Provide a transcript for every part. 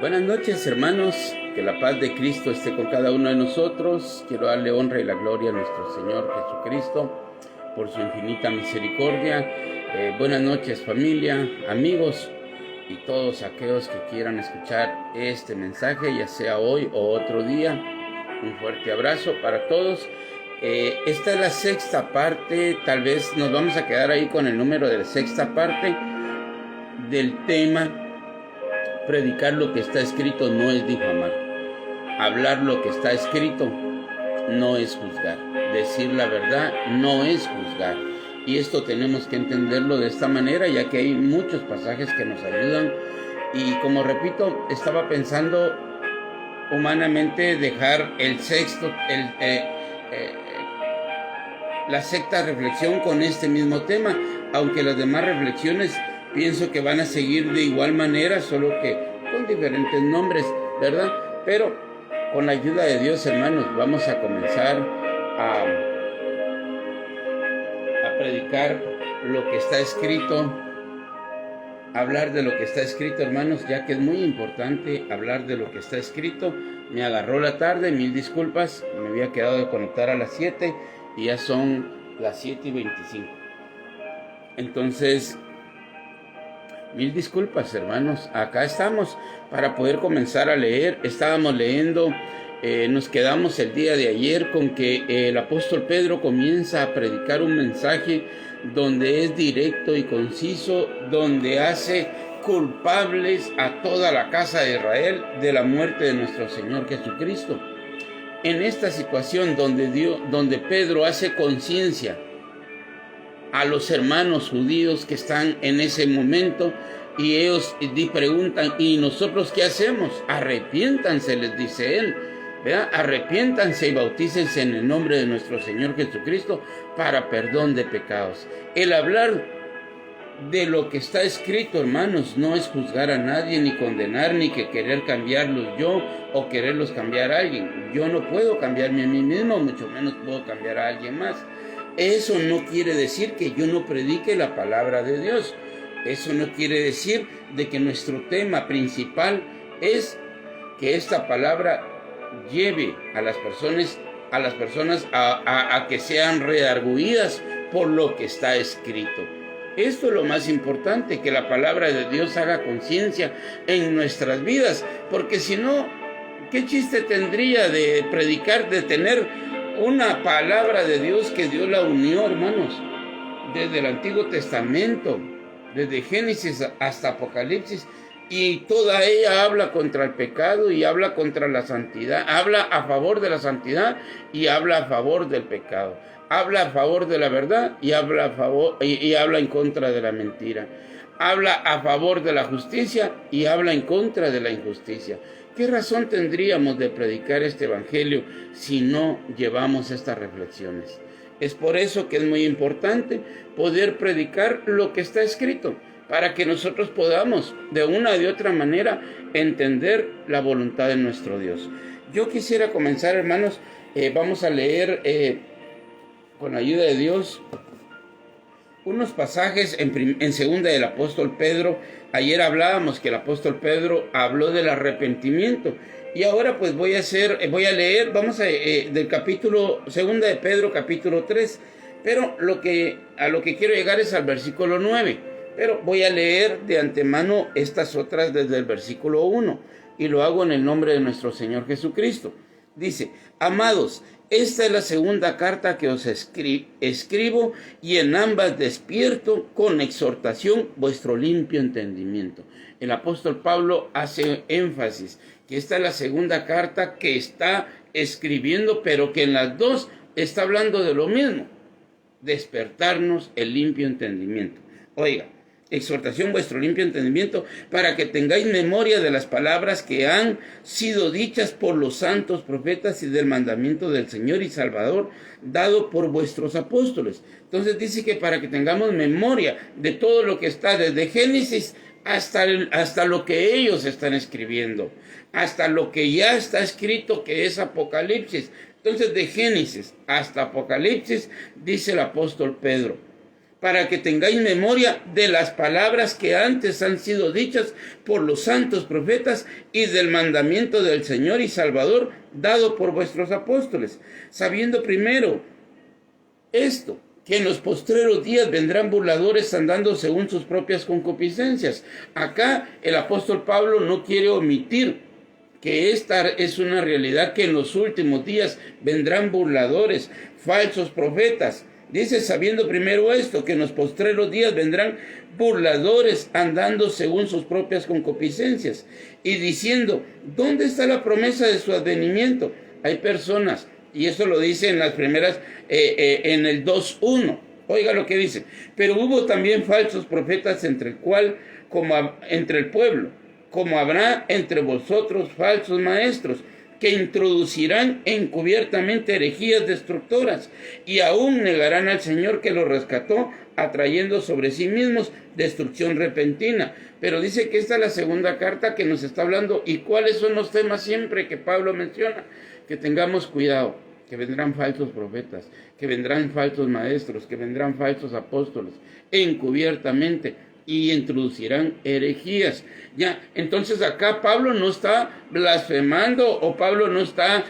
Buenas noches, hermanos, que la paz de Cristo esté con cada uno de nosotros. Quiero darle honra y la gloria a nuestro Señor Jesucristo por su infinita misericordia. Buenas noches, familia, amigos y todos aquellos que quieran escuchar este mensaje, ya sea hoy o otro día. Un fuerte abrazo para todos. Esta es la sexta parte, tal vez nos vamos a quedar ahí con el número de la sexta parte del tema: predicar lo que está escrito no es difamar. Hablar lo que está escrito no es juzgar. Decir la verdad no es juzgar. Y esto tenemos que entenderlo de esta manera, ya que hay muchos pasajes que nos ayudan. Y como repito, estaba pensando humanamente dejar la sexta reflexión con este mismo tema, aunque las demás reflexiones pienso que van a seguir de igual manera, solo que con diferentes nombres, ¿verdad? Pero con la ayuda de Dios, hermanos, vamos a comenzar a predicar lo que está escrito, hablar de lo que está escrito, hermanos, ya que es muy importante hablar de lo que está escrito. Me agarró la tarde, mil disculpas, me había quedado de conectar a las 7 y ya son las 7:25. Entonces, mil disculpas, hermanos. Acá estamos para poder comenzar a leer. Estábamos leyendo, nos quedamos el día de ayer con que el apóstol Pedro comienza a predicar un mensaje donde es directo y conciso, donde hace culpables a toda la casa de Israel de la muerte de nuestro Señor Jesucristo. En esta situación donde Pedro hace conciencia a los hermanos judíos que están en ese momento, y ellos preguntan: ¿y nosotros qué hacemos? Arrepiéntanse, les dice él, ¿verdad? Arrepiéntanse y bautícense en el nombre de nuestro Señor Jesucristo para perdón de pecados. El hablar de lo que está escrito, hermanos, no es juzgar a nadie, ni condenar, ni que querer cambiarlos yo o quererlos cambiar a alguien. Yo no puedo cambiarme a mí mismo, mucho menos puedo cambiar a alguien más. Eso no quiere decir que yo no predique la palabra de Dios. Eso no quiere decir de que nuestro tema principal es que esta palabra lleve a las personas a que sean redargüidas por lo que está escrito. Esto es lo más importante, que la palabra de Dios haga conciencia en nuestras vidas, porque si no, ¿qué chiste tendría de predicar, de tener una palabra de Dios que Dios la unió, hermanos, desde el Antiguo Testamento, desde Génesis hasta Apocalipsis, y toda ella habla contra el pecado y habla contra la santidad, habla a favor de la santidad y habla a favor del pecado, habla a favor de la verdad y habla en contra de la mentira, habla a favor de la justicia y habla en contra de la injusticia. ¿Qué razón tendríamos de predicar este evangelio si no llevamos estas reflexiones? Es por eso que es muy importante poder predicar lo que está escrito, para que nosotros podamos de una o de otra manera entender la voluntad de nuestro Dios. Yo quisiera comenzar, hermanos, vamos a leer con la ayuda de Dios unos pasajes en segunda del apóstol Pedro. Ayer hablábamos que el apóstol Pedro habló del arrepentimiento, y ahora pues voy a leer, del capítulo segunda de Pedro, capítulo 3, pero a lo que quiero llegar es al versículo 9, pero voy a leer de antemano estas otras desde el versículo 1, y lo hago en el nombre de nuestro Señor Jesucristo. Dice: amados, esta es la segunda carta que os escribo, y en ambas despierto con exhortación vuestro limpio entendimiento. El apóstol Pablo hace énfasis que esta es la segunda carta que está escribiendo, pero que en las dos está hablando de lo mismo: despertarnos el limpio entendimiento. Oiga, exhortación vuestro limpio entendimiento, para que tengáis memoria de las palabras que han sido dichas por los santos profetas y del mandamiento del Señor y Salvador dado por vuestros apóstoles. Entonces dice que para que tengamos memoria de todo lo que está desde Génesis hasta lo que ellos están escribiendo, hasta lo que ya está escrito, que es Apocalipsis. Entonces de Génesis hasta Apocalipsis dice el apóstol Pedro: para que tengáis memoria de las palabras que antes han sido dichas por los santos profetas y del mandamiento del Señor y Salvador dado por vuestros apóstoles, sabiendo primero esto, que en los postreros días vendrán burladores andando según sus propias concupiscencias. Acá el apóstol Pablo no quiere omitir que esta es una realidad, que en los últimos días vendrán burladores, falsos profetas. Dice, sabiendo primero esto, que en los postreros días vendrán burladores andando según sus propias concupiscencias. Y diciendo, ¿dónde está la promesa de su advenimiento? Hay personas, y eso lo dice en las primeras, en el 2:1. Oiga lo que dice. Pero hubo también falsos profetas entre el pueblo, como habrá entre vosotros falsos maestros, que introducirán encubiertamente herejías destructoras, y aún negarán al Señor que los rescató, atrayendo sobre sí mismos destrucción repentina. Pero dice que esta es la segunda carta que nos está hablando. ¿Y cuáles son los temas siempre que Pablo menciona? Que tengamos cuidado, que vendrán falsos profetas, que vendrán falsos maestros, que vendrán falsos apóstoles, encubiertamente, y introducirán herejías. Ya, entonces acá Pablo no está blasfemando, o Pablo no está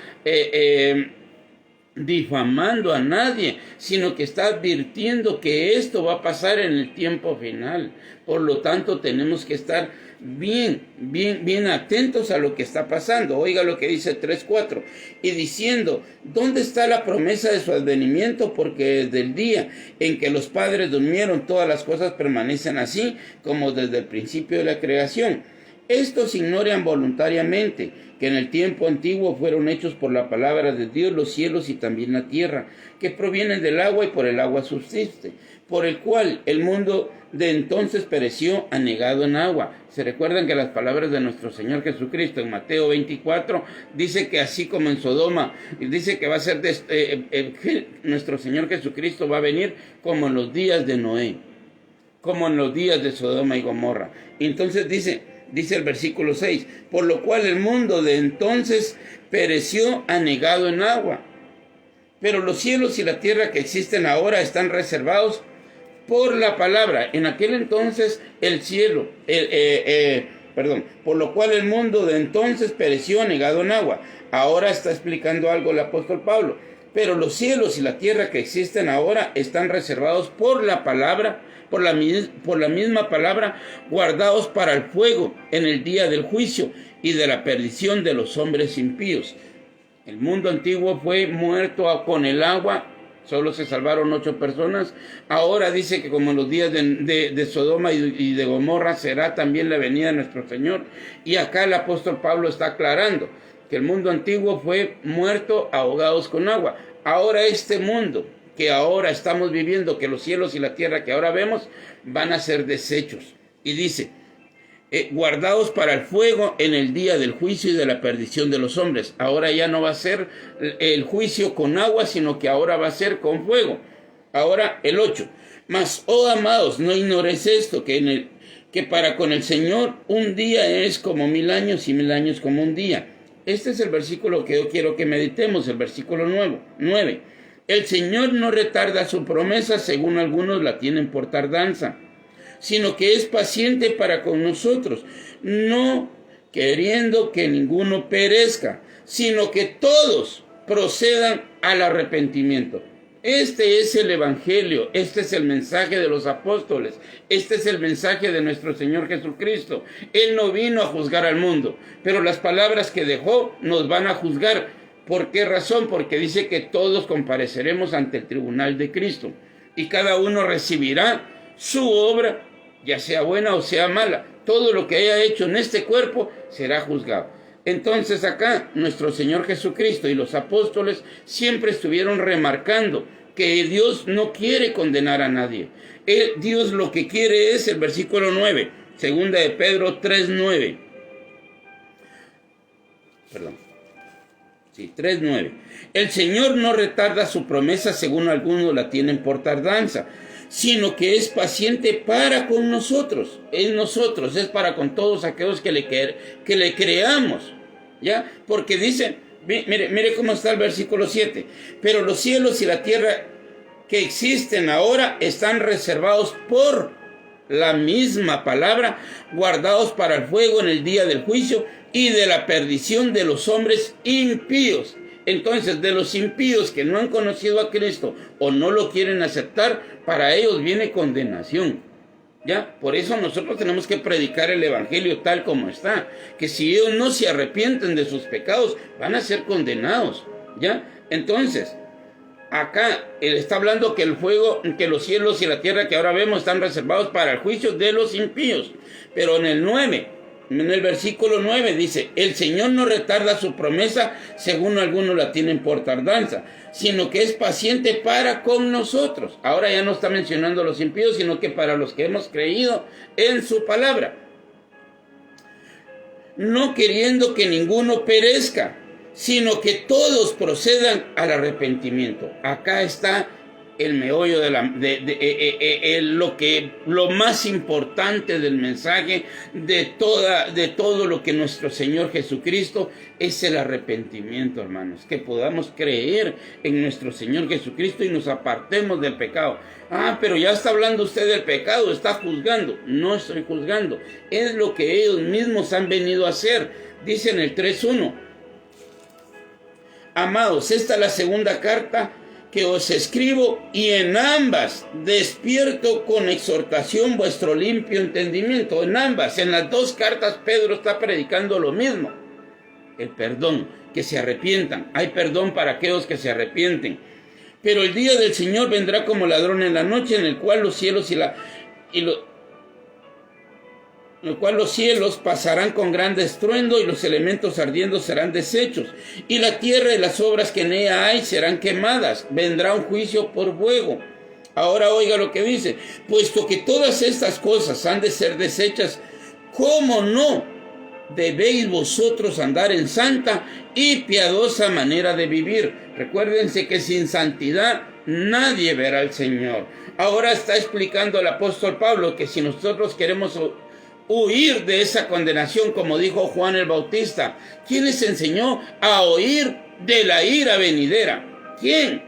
difamando a nadie, sino que está advirtiendo que esto va a pasar en el tiempo final. Por lo tanto, tenemos que estar bien atentos a lo que está pasando. Oiga lo que dice 3:4, y diciendo, ¿dónde está la promesa de su advenimiento? Porque desde el día en que los padres durmieron, todas las cosas permanecen así como desde el principio de la creación. Estos ignoran voluntariamente que en el tiempo antiguo fueron hechos por la palabra de Dios los cielos y también la tierra, que provienen del agua y por el agua subsiste, por el cual el mundo de entonces pereció anegado en agua. Se recuerdan que las palabras de nuestro Señor Jesucristo en Mateo 24 dice que así como en Sodoma, dice que va a ser nuestro Señor Jesucristo va a venir como en los días de Noé, como en los días de Sodoma y Gomorra. Entonces dice el versículo 6, por lo cual el mundo de entonces pereció anegado en agua, pero los cielos y la tierra que existen ahora están reservados por la palabra. En aquel entonces por lo cual el mundo de entonces pereció anegado en agua. Ahora está explicando algo el apóstol Pablo. Pero los cielos y la tierra que existen ahora están reservados por la palabra, por la misma palabra, guardados para el fuego en el día del juicio y de la perdición de los hombres impíos. El mundo antiguo fue muerto con el agua, solo se salvaron 8 personas. Ahora dice que como en los días de Sodoma y de Gomorra será también la venida de nuestro Señor. Y acá el apóstol Pablo está aclarando que el mundo antiguo fue muerto ahogados con agua. Ahora este mundo que ahora estamos viviendo, que los cielos y la tierra que ahora vemos, van a ser deshechos. Y dice, guardados para el fuego en el día del juicio y de la perdición de los hombres. Ahora ya no va a ser el juicio con agua, sino que ahora va a ser con fuego. Ahora el 8. Mas, oh amados, no ignoréis esto, que para con el Señor un día es como 1000 años y 1000 años como un día. Este es el versículo que yo quiero que meditemos, el versículo 9. El Señor no retarda su promesa, según algunos la tienen por tardanza, sino que es paciente para con nosotros, no queriendo que ninguno perezca, sino que todos procedan al arrepentimiento. Este es el Evangelio, este es el mensaje de los apóstoles, este es el mensaje de nuestro Señor Jesucristo. Él no vino a juzgar al mundo, pero las palabras que dejó nos van a juzgar. ¿Por qué razón? Porque dice que todos compareceremos ante el tribunal de Cristo y cada uno recibirá su obra, ya sea buena o sea mala. Todo lo que haya hecho en este cuerpo será juzgado. Entonces acá nuestro Señor Jesucristo y los apóstoles siempre estuvieron remarcando que Dios no quiere condenar a nadie. Dios lo que quiere es el versículo 9, segunda de Pedro 3:9. 3:9. El Señor no retarda su promesa, según algunos la tienen por tardanza, sino que es paciente para con nosotros. Es para con todos aquellos que le creamos, ¿ya? Porque dice, mire cómo está el versículo 7, pero los cielos y la tierra que existen ahora están reservados por la misma palabra, guardados para el fuego en el día del juicio y de la perdición de los hombres impíos. Entonces, de los impíos que no han conocido a Cristo o no lo quieren aceptar, para ellos viene condenación. ¿Ya? Por eso nosotros tenemos que predicar el evangelio tal como está, que si ellos no se arrepienten de sus pecados, van a ser condenados. ¿Ya? Entonces, acá él está hablando que el fuego, que los cielos y la tierra que ahora vemos están reservados para el juicio de los impíos. Pero en el versículo 9 dice, el Señor no retarda su promesa, según algunos la tienen por tardanza, sino que es paciente para con nosotros. Ahora ya no está mencionando a los impíos, sino que para los que hemos creído en su palabra. No queriendo que ninguno perezca, sino que todos procedan al arrepentimiento. Acá está el meollo de lo más importante del mensaje, de todo lo que nuestro Señor Jesucristo es el arrepentimiento, hermanos. Que podamos creer en nuestro Señor Jesucristo y nos apartemos del pecado. Pero ya está hablando usted del pecado, está juzgando. No estoy juzgando, es lo que ellos mismos han venido a hacer. Dice en el 3:1, amados, esta es la segunda carta que os escribo, y en ambas despierto con exhortación vuestro limpio entendimiento. En ambas, en las dos cartas, Pedro está predicando lo mismo. El perdón, que se arrepientan. Hay perdón para aquellos que se arrepienten. Pero el día del Señor vendrá como ladrón en la noche, en el cual los cielos los cielos pasarán con gran estruendo y los elementos ardiendo serán deshechos, y la tierra y las obras que en ella hay serán quemadas. Vendrá un juicio por fuego. Ahora oiga lo que dice, puesto que todas estas cosas han de ser deshechas, ¿cómo no debéis vosotros andar en santa y piadosa manera de vivir? Recuérdense que sin santidad nadie verá al Señor. Ahora está explicando el apóstol Pablo que si nosotros queremos huir de esa condenación, como dijo Juan el Bautista, ¿quién les enseñó a huir de la ira venidera? ¿Quién?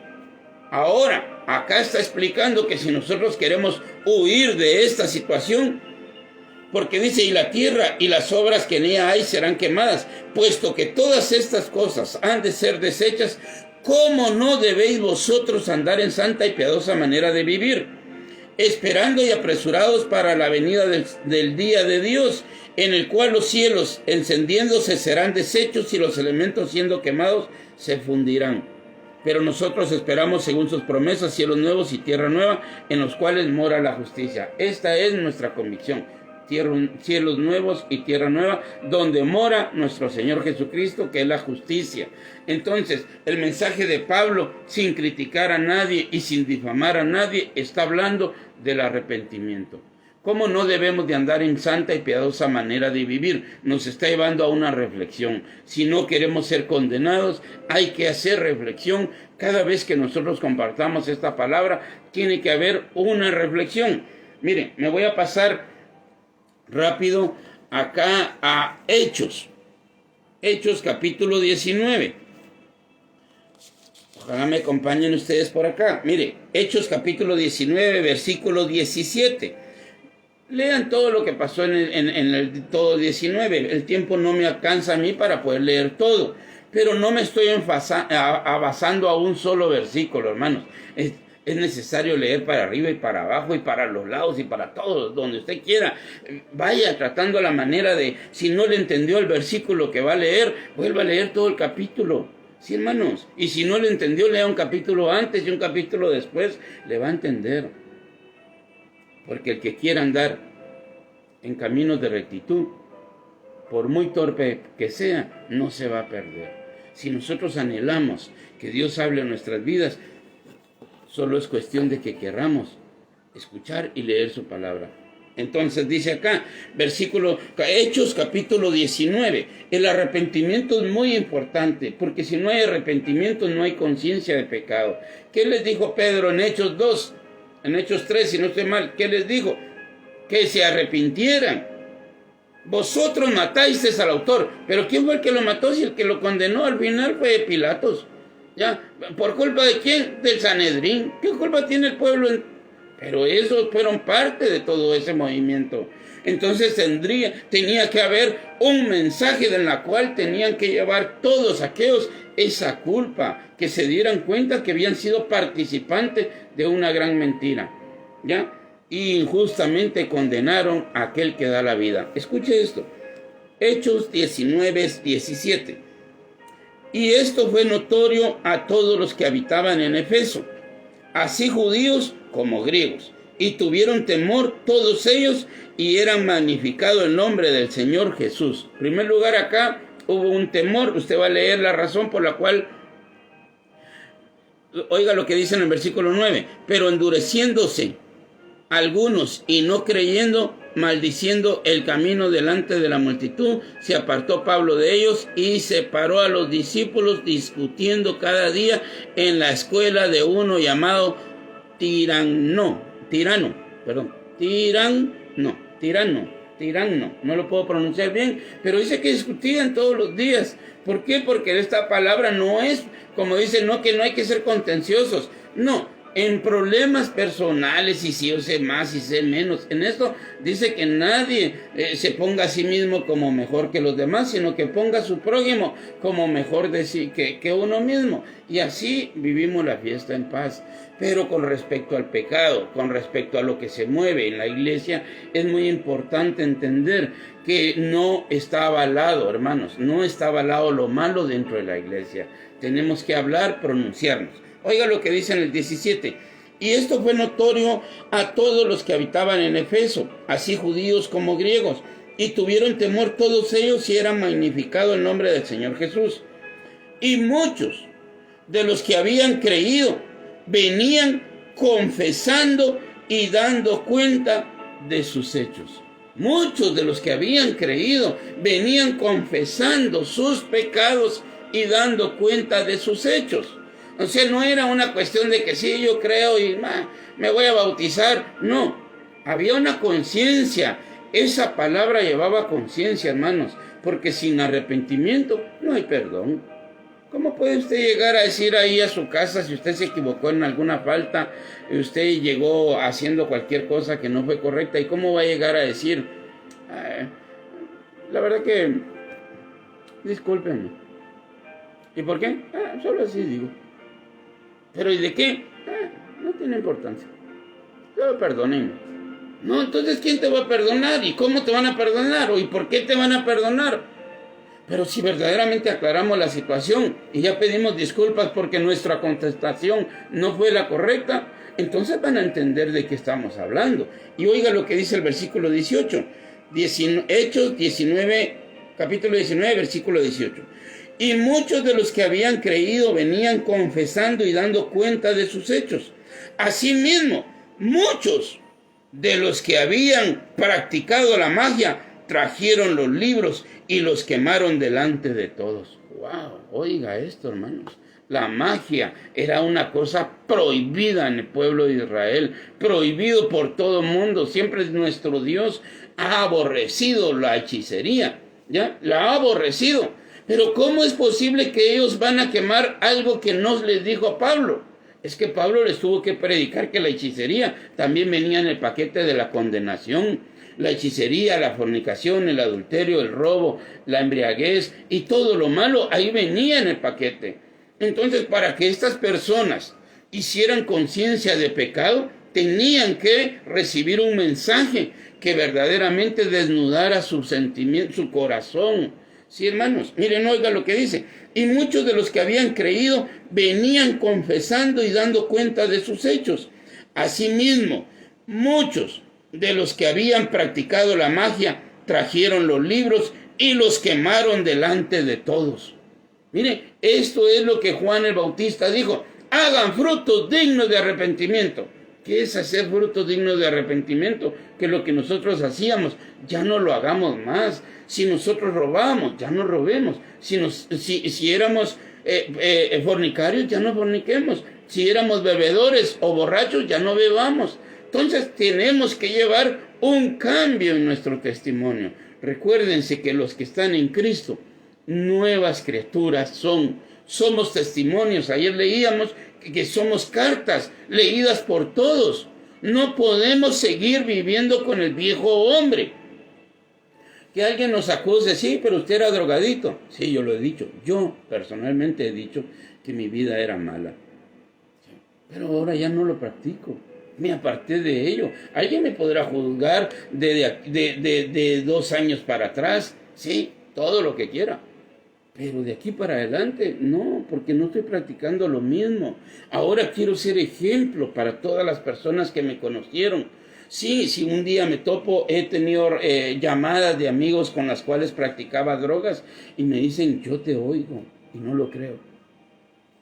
Ahora, acá está explicando que si nosotros queremos huir de esta situación, porque dice, y la tierra y las obras que en ella hay serán quemadas, puesto que todas estas cosas han de ser deshechas, ¿cómo no debéis vosotros andar en santa y piadosa manera de vivir? Esperando y apresurados para la venida del día de Dios, en el cual los cielos encendiéndose serán deshechos y los elementos siendo quemados se fundirán. Pero nosotros esperamos según sus promesas cielos nuevos y tierra nueva, en los cuales mora la justicia. Esta es nuestra convicción. Cielos nuevos y tierra nueva, donde mora nuestro Señor Jesucristo, que es la justicia. Entonces, el mensaje de Pablo, sin criticar a nadie y sin difamar a nadie, está hablando del arrepentimiento. ¿Cómo no debemos de andar en santa y piadosa manera de vivir? Nos está llevando a una reflexión. Si no queremos ser condenados, hay que hacer reflexión. Cada vez que nosotros compartamos esta palabra, tiene que haber una reflexión. Miren, me voy a pasar rápido acá a Hechos capítulo 19. Ojalá me acompañen ustedes por acá. Mire, Hechos capítulo 19, versículo 17. Lean todo lo que pasó en el todo 19. El tiempo no me alcanza a mí para poder leer todo, pero no me estoy basando a un solo versículo, hermanos. Es necesario leer para arriba y para abajo y para los lados y para todos, donde usted quiera. Vaya tratando la manera de, si no le entendió el versículo que va a leer, vuelva a leer todo el capítulo. Sí, hermanos. Y si no le entendió, lea un capítulo antes y un capítulo después, le va a entender. Porque el que quiera andar en caminos de rectitud, por muy torpe que sea, no se va a perder. Si nosotros anhelamos que Dios hable en nuestras vidas, solo es cuestión de que querramos escuchar y leer su palabra. Entonces dice acá, Hechos capítulo 19, el arrepentimiento es muy importante, porque si no hay arrepentimiento no hay conciencia de pecado. ¿Qué les dijo Pedro en Hechos 2? En Hechos 3, si no estoy mal, ¿qué les dijo? Que se arrepintieran. Vosotros matáis al autor, pero ¿quién fue el que lo mató? Si el que lo condenó al final fue Pilatos. ¿Ya? ¿Por culpa de quién? Del Sanedrín. ¿Qué culpa tiene el pueblo? Pero esos fueron parte de todo ese movimiento. Entonces tenía que haber un mensaje en la cual tenían que llevar todos aquellos esa culpa, que se dieran cuenta que habían sido participantes de una gran mentira, ¿ya? Y injustamente condenaron a aquel que da la vida. Escuche esto, Hechos 19:17. Y esto fue notorio a todos los que habitaban en Efeso, así judíos como griegos, y tuvieron temor todos ellos, y eran magnificado el nombre del Señor Jesús. En primer lugar, acá hubo un temor. Usted va a leer la razón por la cual, oiga lo que dice en el versículo 9, pero endureciéndose algunos y no creyendo, maldiciendo el camino delante de la multitud, se apartó Pablo de ellos y separó a los discípulos, discutiendo cada día en la escuela de uno llamado Tirano, no lo puedo pronunciar bien, pero dice que discutían todos los días. ¿Por qué? Porque esta palabra no es, como dice, no, que no hay que ser contenciosos, no. En problemas personales, y si yo sé más y sé menos, en esto dice que nadie se ponga a sí mismo como mejor que los demás, sino que ponga a su prójimo como mejor de sí que uno mismo. Y así vivimos la fiesta en paz. Pero con respecto al pecado, con respecto a lo que se mueve en la iglesia, es muy importante entender que no está avalado, hermanos, no está avalado lo malo dentro de la iglesia. Tenemos que hablar, pronunciarnos. Oiga lo que dice en el 17. Y esto fue notorio a todos los que habitaban en Efeso, así judíos como griegos, y tuvieron temor todos ellos y era magnificado el nombre del Señor Jesús. Y muchos de los que habían creído venían confesando y dando cuenta de sus hechos. Muchos de los que habían creído venían confesando sus pecados y dando cuenta de sus hechos. O sea, no era una cuestión de que sí, yo creo y me voy a bautizar. No, había una conciencia. Esa palabra llevaba conciencia, hermanos, porque sin arrepentimiento no hay perdón. ¿Cómo puede usted llegar a decir ahí a su casa si usted se equivocó en alguna falta, y usted llegó haciendo cualquier cosa que no fue correcta? ¿Y cómo va a llegar a decir, la verdad que, discúlpenme? ¿Y por qué? Solo así digo. ¿Pero y de qué? No tiene importancia. Solo perdónenme. No, entonces ¿quién te va a perdonar? ¿Y cómo te van a perdonar? ¿Y por qué te van a perdonar? Pero si verdaderamente aclaramos la situación y ya pedimos disculpas porque nuestra contestación no fue la correcta, entonces van a entender de qué estamos hablando. Y oiga lo que dice el versículo 18. Hechos 19, capítulo 19, versículo 18. Y muchos de los que habían creído venían confesando y dando cuenta de sus hechos. Asimismo, muchos de los que habían practicado la magia trajeron los libros y los quemaron delante de todos. ¡Wow! Oiga esto, hermanos. La magia era una cosa prohibida en el pueblo de Israel, prohibido por todo el mundo. Siempre nuestro Dios ha aborrecido la hechicería, ¿ya? La ha aborrecido. Pero ¿cómo es posible que ellos van a quemar algo que no les dijo a Pablo? Es que Pablo les tuvo que predicar que la hechicería también venía en el paquete de la condenación. La hechicería, la fornicación, el adulterio, el robo, la embriaguez y todo lo malo, ahí venía en el paquete. Entonces, para que estas personas hicieran conciencia de pecado, tenían que recibir un mensaje que verdaderamente desnudara su sentimiento, su corazón. Sí, hermanos, miren, oiga lo que dice. Y muchos de los que habían creído venían confesando y dando cuenta de sus hechos. Asimismo, muchos de los que habían practicado la magia trajeron los libros y los quemaron delante de todos. Mire, esto es lo que Juan el Bautista dijo: hagan frutos dignos de arrepentimiento. ¿Qué es hacer frutos dignos de arrepentimiento? Que lo que nosotros hacíamos ya no lo hagamos más. Si nosotros robamos, ya no robemos. Si éramos fornicarios, ya no forniquemos. Si éramos bebedores o borrachos, ya no bebamos. Entonces tenemos que llevar un cambio en nuestro testimonio. Recuérdense que los que están en Cristo, nuevas criaturas son. somos testimonios. Ayer leíamos que somos cartas leídas por todos. No podemos seguir viviendo con el viejo hombre. Que alguien nos acuse, sí, pero usted era drogadito. Sí, yo lo he dicho. Yo personalmente he dicho que mi vida era mala. Pero ahora ya no lo practico. Me aparté de ello. Alguien me podrá juzgar de 2 años para atrás. Sí, todo lo que quiera. Pero de aquí para adelante, no, porque no estoy practicando lo mismo. Ahora quiero ser ejemplo para todas las personas que me conocieron. Sí, si un día me topo, he tenido llamadas de amigos con las cuales practicaba drogas y me dicen, yo te oigo, y no lo creo.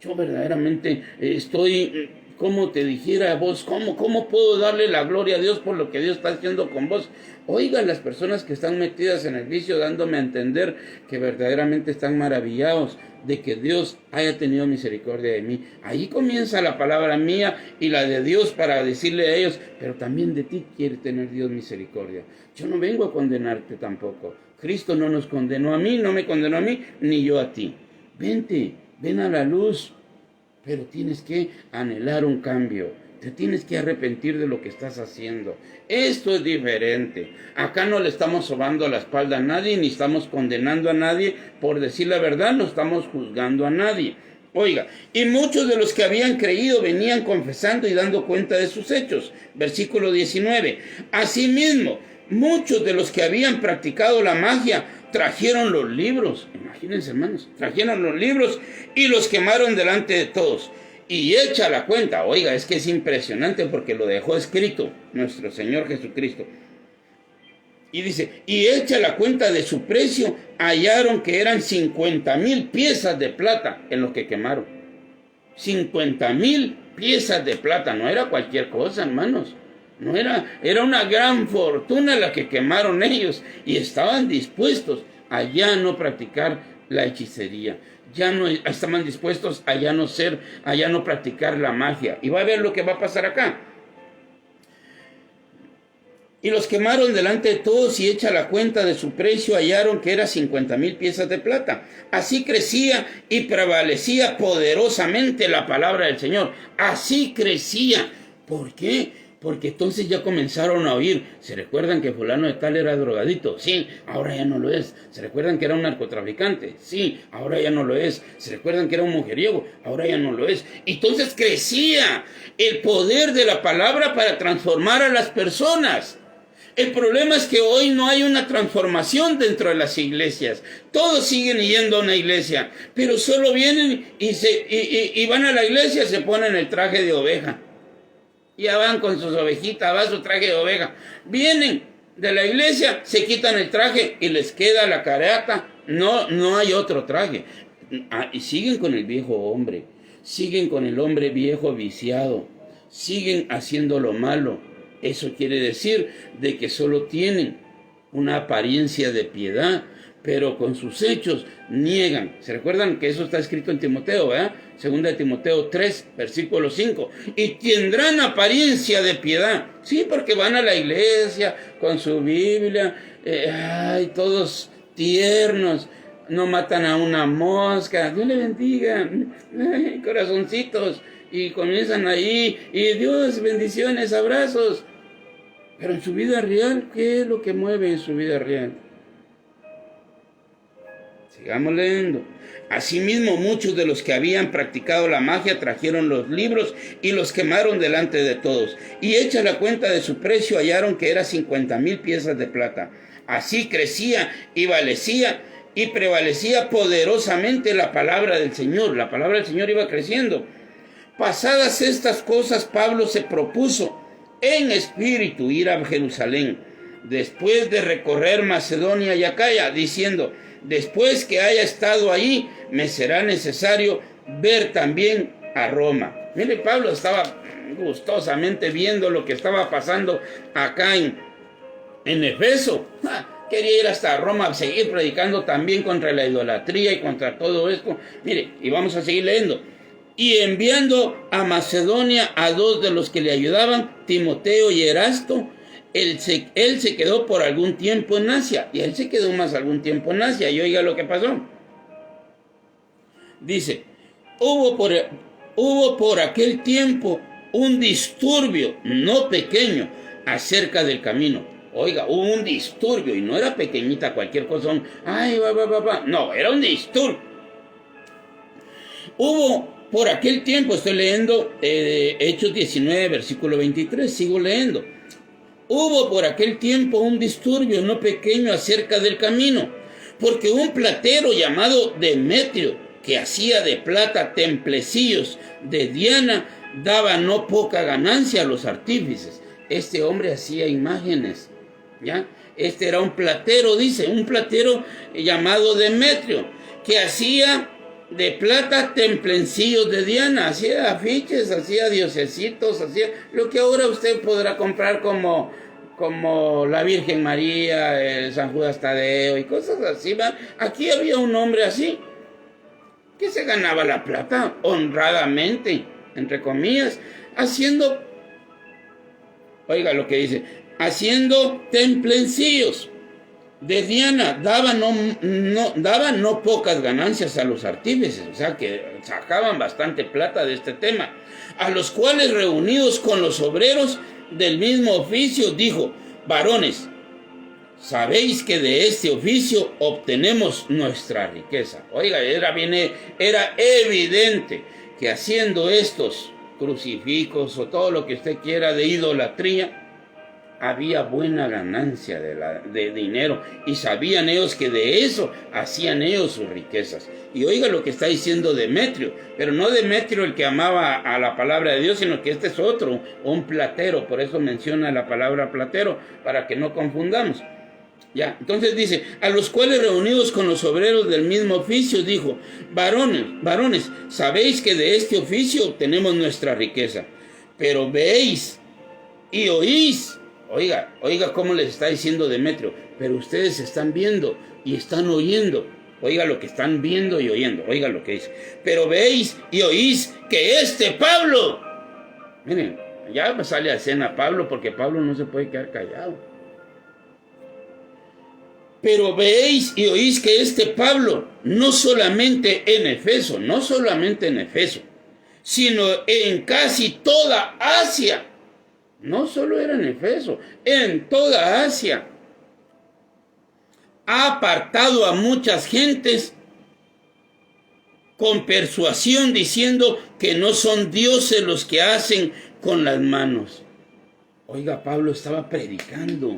Yo verdaderamente estoy, como te dijera a vos, ¿cómo puedo darle la gloria a Dios por lo que Dios está haciendo con vos? Oiga, las personas que están metidas en el vicio, dándome a entender que verdaderamente están maravillados de que Dios haya tenido misericordia de mí. Ahí comienza la palabra mía y la de Dios para decirle a ellos, pero también de ti quiere tener Dios misericordia. Yo no vengo a condenarte tampoco. Cristo no nos condenó a mí, no me condenó a mí, ni yo a ti. Vente, ven a la luz, pero tienes que anhelar un cambio. Te tienes que arrepentir de lo que estás haciendo. Esto es diferente. Acá no le estamos sobando la espalda a nadie, ni estamos condenando a nadie. Por decir la verdad, no estamos juzgando a nadie. Oiga, y muchos de los que habían creído venían confesando y dando cuenta de sus hechos. Versículo 19. Asimismo, muchos de los que habían practicado la magia trajeron los libros. Imagínense, hermanos, trajeron los libros y los quemaron delante de todos. Y echa la cuenta, oiga, es que es impresionante porque lo dejó escrito nuestro Señor Jesucristo. Y dice, y echa la cuenta de su precio, hallaron que eran 50,000 piezas de plata en lo que quemaron. 50,000 piezas de plata, no era cualquier cosa, hermanos. No era una gran fortuna la que quemaron ellos y estaban dispuestos a ya no practicar la hechicería. Ya no estaban dispuestos a ya no practicar la magia. Y va a ver lo que va a pasar acá. Y los quemaron delante de todos y hecha la cuenta de su precio hallaron que era 50,000 piezas de plata. Así crecía y prevalecía poderosamente la palabra del Señor. Así crecía. ¿Por qué? Porque entonces ya comenzaron a oír. ¿Se recuerdan que fulano de tal era drogadito? Sí, ahora ya no lo es. ¿Se recuerdan que era un narcotraficante? Sí, ahora ya no lo es. ¿Se recuerdan que era un mujeriego? Ahora ya no lo es. Entonces crecía el poder de la palabra para transformar a las personas. El problema es que hoy no hay una transformación dentro de las iglesias. Todos siguen yendo a una iglesia, pero solo vienen y van a la iglesia y se ponen el traje de oveja. Ya van con sus ovejitas, va su traje de oveja. Vienen de la iglesia, se quitan el traje y les queda la careta. No hay otro traje. Y siguen con el viejo hombre. Siguen con el hombre viejo viciado. Siguen haciendo lo malo. Eso quiere decir de que solo tienen una apariencia de piedad, pero con sus hechos niegan. ¿Se recuerdan que eso está escrito en Timoteo, verdad? Segunda de Timoteo 3, versículo 5. Y tendrán apariencia de piedad. Sí, porque van a la iglesia con su Biblia. Todos tiernos. No matan a una mosca. Dios le bendiga. Corazoncitos. Y comienzan ahí. Y Dios, bendiciones, abrazos. Pero en su vida real, ¿qué es lo que mueve en su vida real? Sigamos leyendo. Asimismo, muchos de los que habían practicado la magia trajeron los libros y los quemaron delante de todos. Y hecha la cuenta de su precio, hallaron que era 50,000 piezas de plata. Así crecía y prevalecía poderosamente la palabra del Señor. La palabra del Señor iba creciendo. Pasadas estas cosas, Pablo se propuso en espíritu ir a Jerusalén, después de recorrer Macedonia y Acaya, diciendo: después que haya estado ahí, me será necesario ver también a Roma. Mire, Pablo estaba gustosamente viendo lo que estaba pasando acá en Efeso. Quería ir hasta Roma a seguir predicando también contra la idolatría y contra todo esto. Mire, y vamos a seguir leyendo. Y enviando a Macedonia a 2 de los que le ayudaban, Timoteo y Erasto, él se quedó por algún tiempo en Asia. Y él se quedó más algún tiempo en Asia. Y oiga lo que pasó. Dice: hubo por aquel tiempo un disturbio no pequeño acerca del camino. Oiga, hubo un disturbio y no era pequeñita cualquier cosa. Ay, no, era un disturbio. Hubo por aquel tiempo, estoy leyendo Hechos 19, versículo 23, sigo leyendo. Hubo por aquel tiempo un disturbio no pequeño acerca del camino, porque un platero llamado Demetrio, que hacía de plata templecillos de Diana, daba no poca ganancia a los artífices. Este hombre hacía imágenes, ¿ya? Este era un platero, dice, un platero llamado Demetrio, que hacía de plata templecillos de Diana, hacía afiches, hacía diosesitos, hacía lo que ahora usted podrá comprar como la Virgen María, el San Judas Tadeo y cosas así, ¿va? Aquí había un hombre así, que se ganaba la plata honradamente, entre comillas, haciendo, oiga lo que dice, haciendo templecillos de Diana, daba no pocas ganancias a los artífices, o sea que sacaban bastante plata de este tema, a los cuales reunidos con los obreros del mismo oficio dijo: varones, sabéis que de este oficio obtenemos nuestra riqueza. Oiga, era evidente que haciendo estos crucifijos o todo lo que usted quiera de idolatría, había buena ganancia de dinero, y sabían ellos que de eso hacían ellos sus riquezas. Y oiga lo que está diciendo Demetrio, pero no Demetrio el que amaba a la palabra de Dios, sino que este es otro, un platero, por eso menciona la palabra platero, para que no confundamos. Ya, entonces dice, a los cuales reunidos con los obreros del mismo oficio, dijo: varones, sabéis que de este oficio obtenemos nuestra riqueza, pero veis y oís. Oiga cómo les está diciendo Demetrio, pero ustedes están viendo y están oyendo. Oiga lo que están viendo y oyendo, oiga lo que dice. Pero veis y oís que este Pablo, miren, ya sale a escena Pablo, porque Pablo no se puede quedar callado. Pero veis y oís que este Pablo, no solamente en Efeso, sino en casi toda Asia, no solo era en Efeso, en toda Asia, ha apartado a muchas gentes con persuasión, diciendo que no son dioses los que hacen con las manos. Oiga, Pablo estaba predicando,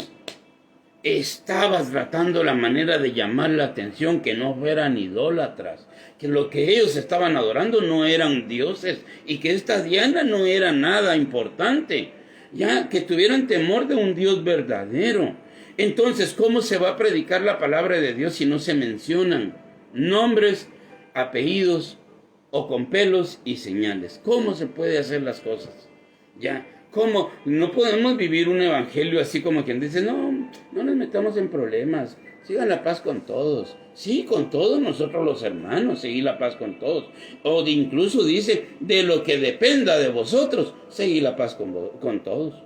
estaba tratando la manera de llamar la atención, que no fueran idólatras, que lo que ellos estaban adorando no eran dioses, y que esta Diana no era nada importante, ya que tuvieran temor de un Dios verdadero. Entonces, ¿cómo se va a predicar la palabra de Dios si no se mencionan nombres, apellidos o con pelos y señales? ¿Cómo se puede hacer las cosas? Ya, ¿cómo? No podemos vivir un evangelio así como quien dice: no nos metamos en problemas, sigan la paz con todos. Sí, con todos nosotros los hermanos, seguid la paz con todos. O incluso dice: de lo que dependa de vosotros, seguid la paz con todos.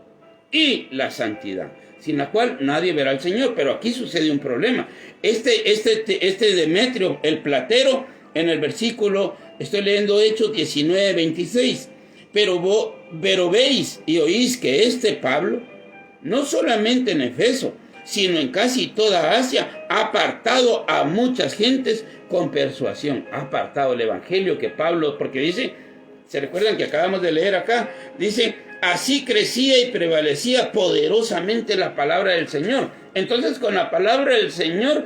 Y la santidad, sin la cual nadie verá al Señor. Pero aquí sucede un problema. Este Demetrio, el platero, en el versículo, estoy leyendo Hechos 19, 26. Pero veis y oís que este Pablo, no solamente en Efeso, sino en casi toda Asia, ha apartado a muchas gentes con persuasión. Ha apartado el evangelio que Pablo, porque dice, ¿se recuerdan que acabamos de leer acá? Dice: así crecía y prevalecía poderosamente la palabra del Señor. Entonces, con la palabra del Señor,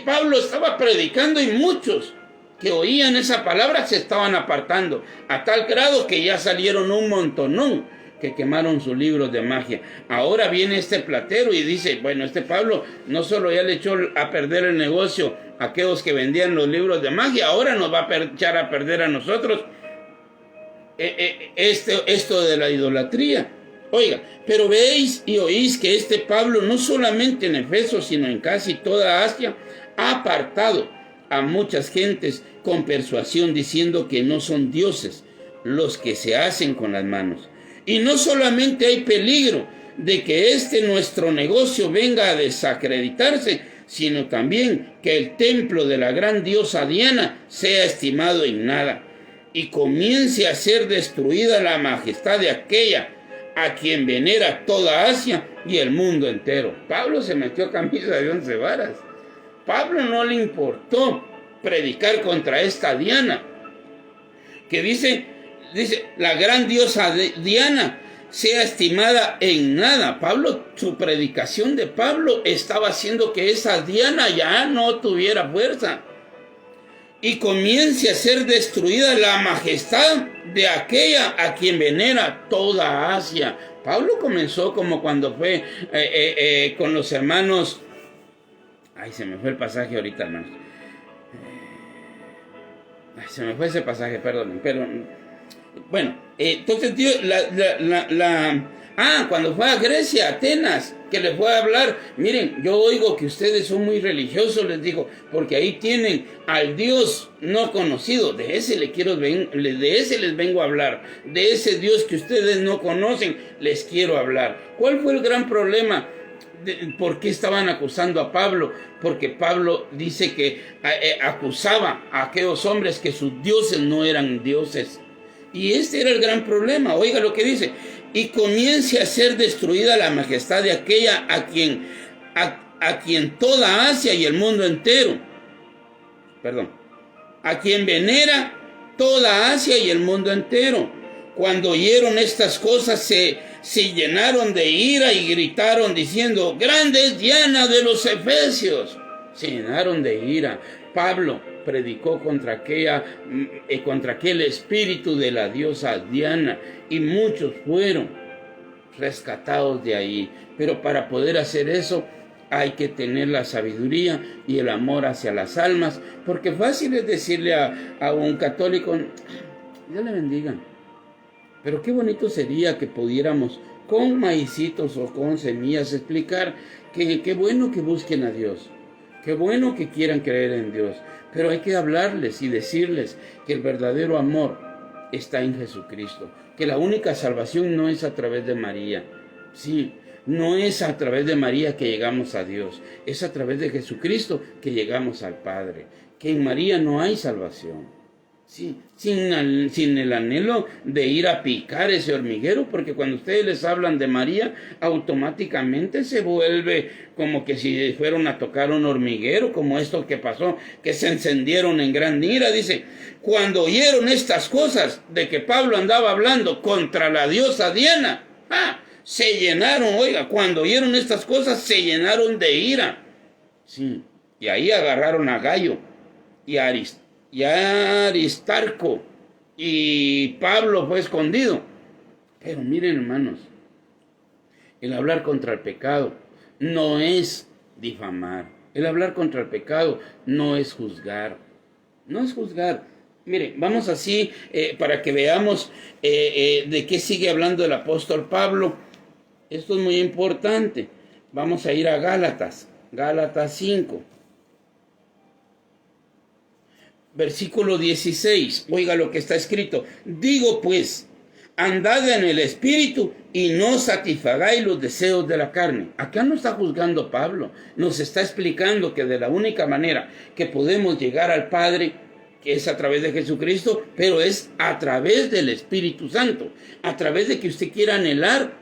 Pablo estaba predicando, y muchos que oían esa palabra se estaban apartando, a tal grado que ya salieron un montonón que quemaron sus libros de magia. Ahora viene este platero y dice: bueno, este Pablo no solo ya le echó a perder el negocio a aquellos que vendían los libros de magia, ahora nos va a echar a perder a nosotros esto de la idolatría. Oiga, pero veis y oís que este Pablo, no solamente en Efeso, sino en casi toda Asia, ha apartado a muchas gentes con persuasión, diciendo que no son dioses los que se hacen con las manos. Y no solamente hay peligro de que nuestro negocio venga a desacreditarse, sino también que el templo de la gran diosa Diana sea estimado en nada. y comience a ser destruida la majestad de aquella a quien venera toda Asia y el mundo entero. Pablo se metió a camisa de 11 varas. Pablo no le importó predicar contra esta Diana, que dice, la gran diosa Diana sea estimada en nada. Pablo, su predicación de Pablo estaba haciendo que esa Diana ya no tuviera fuerza. Y comience a ser destruida la majestad de aquella a quien venera toda Asia. Pablo comenzó como cuando fue con los hermanos. Ay, se me fue el pasaje ahorita, hermanos. Se me fue ese pasaje, perdón. Pero bueno, entonces Dios, cuando fue a Grecia, Atenas, que les fue a hablar, miren, yo oigo que ustedes son muy religiosos, les digo, porque ahí tienen al Dios no conocido, de ese les vengo a hablar, de ese Dios que ustedes no conocen, les quiero hablar. ¿Cuál fue el gran problema? ¿Por qué estaban acusando a Pablo? Porque Pablo dice que acusaba a aquellos hombres que sus dioses no eran dioses. Y este era el gran problema. Oiga lo que dice: y comience a ser destruida la majestad de aquella a quien toda Asia y el mundo entero, a quien venera toda Asia y el mundo entero. Cuando oyeron estas cosas se llenaron de ira y gritaron diciendo: grande es Diana de los Efesios. Se llenaron de ira. Pablo predicó contra aquel espíritu de la diosa Diana, y muchos fueron rescatados de ahí. Pero para poder hacer eso hay que tener la sabiduría y el amor hacia las almas, porque fácil es decirle a un católico: Dios le bendiga. Pero qué bonito sería que pudiéramos con maicitos o con semillas explicar que qué bueno que busquen a Dios, qué bueno que quieran creer en Dios, pero hay que hablarles y decirles que el verdadero amor está en Jesucristo, que la única salvación no es a través de María. Sí, no es a través de María que llegamos a Dios, es a través de Jesucristo que llegamos al Padre, que en María no hay salvación. Sí, sin el anhelo de ir a picar ese hormiguero, porque cuando ustedes les hablan de María, automáticamente se vuelve como que si fueron a tocar un hormiguero, como esto que pasó, que se encendieron en gran ira. Dice: cuando oyeron estas cosas de que Pablo andaba hablando contra la diosa Diana, se llenaron, cuando oyeron estas cosas se llenaron de ira. Sí, y ahí agarraron a Gallo y a Aristarco, y Pablo fue escondido. Pero miren, hermanos, el hablar contra el pecado no es difamar. El hablar contra el pecado no es juzgar. No es juzgar. Miren, vamos así para que veamos de qué sigue hablando el apóstol Pablo. Esto es muy importante. Vamos a ir a Gálatas 5. Versículo 16, oiga lo que está escrito: digo pues, andad en el Espíritu y no satisfagáis los deseos de la carne. Acá no está juzgando Pablo, nos está explicando que de la única manera que podemos llegar al Padre, que es a través de Jesucristo, pero es a través del Espíritu Santo, a través de que usted quiera anhelar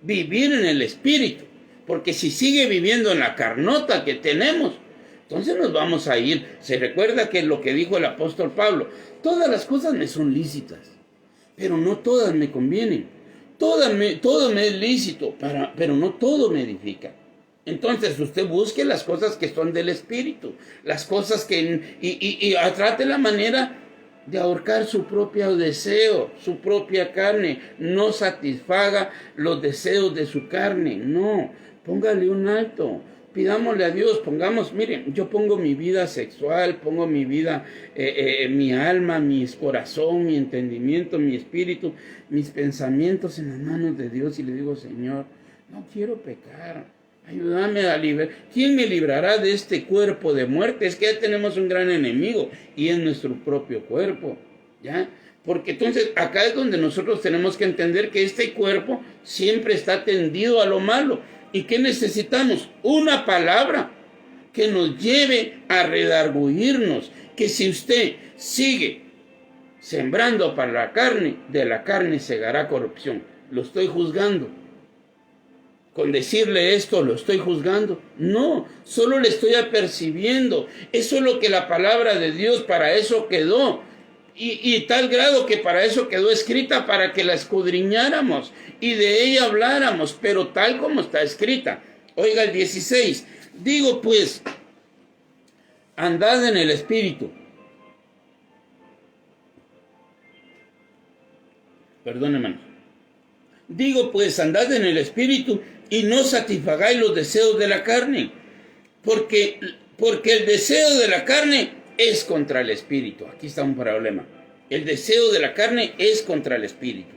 vivir en el Espíritu, porque si sigue viviendo en la carnota que tenemos, entonces nos vamos a ir. Se recuerda que lo que dijo el apóstol Pablo: todas las cosas me son lícitas, pero no todas me convienen. Todo me es lícito, pero no todo me edifica. Entonces usted busque las cosas que son del Espíritu, las cosas y trate la manera de ahorcar su propio deseo, su propia carne. No satisfaga los deseos de su carne, no, póngale un alto. Pidámosle a Dios, miren, yo pongo mi vida sexual, pongo mi vida, mi alma, mi corazón, mi entendimiento, mi espíritu, mis pensamientos en las manos de Dios, y le digo: Señor, no quiero pecar, ayúdame a librar. ¿Quién me librará de este cuerpo de muerte? Es que ya tenemos un gran enemigo, y es nuestro propio cuerpo, ¿ya? Porque entonces acá es donde nosotros tenemos que entender que este cuerpo siempre está tendido a lo malo. ¿Y qué necesitamos? Una palabra que nos lleve a redarguirnos. Que si usted sigue sembrando para la carne, de la carne segará corrupción. Lo estoy juzgando. Con decirle esto, ¿lo estoy juzgando? No, solo le estoy apercibiendo. Eso es lo que la palabra de Dios, para eso quedó. Y tal grado que para eso quedó escrita, para que la escudriñáramos y de ella habláramos, pero tal como está escrita. Oiga el 16. Digo pues, andad en el Espíritu. Perdón, hermano. Digo pues, andad en el Espíritu y no satisfagáis los deseos de la carne, porque el deseo de la carne es contra el Espíritu. Aquí está un problema. El deseo de la carne es contra el Espíritu.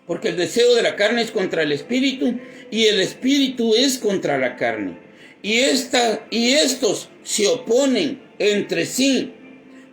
Porque el deseo de la carne es contra el Espíritu y el Espíritu es contra la carne. Y estos se oponen entre sí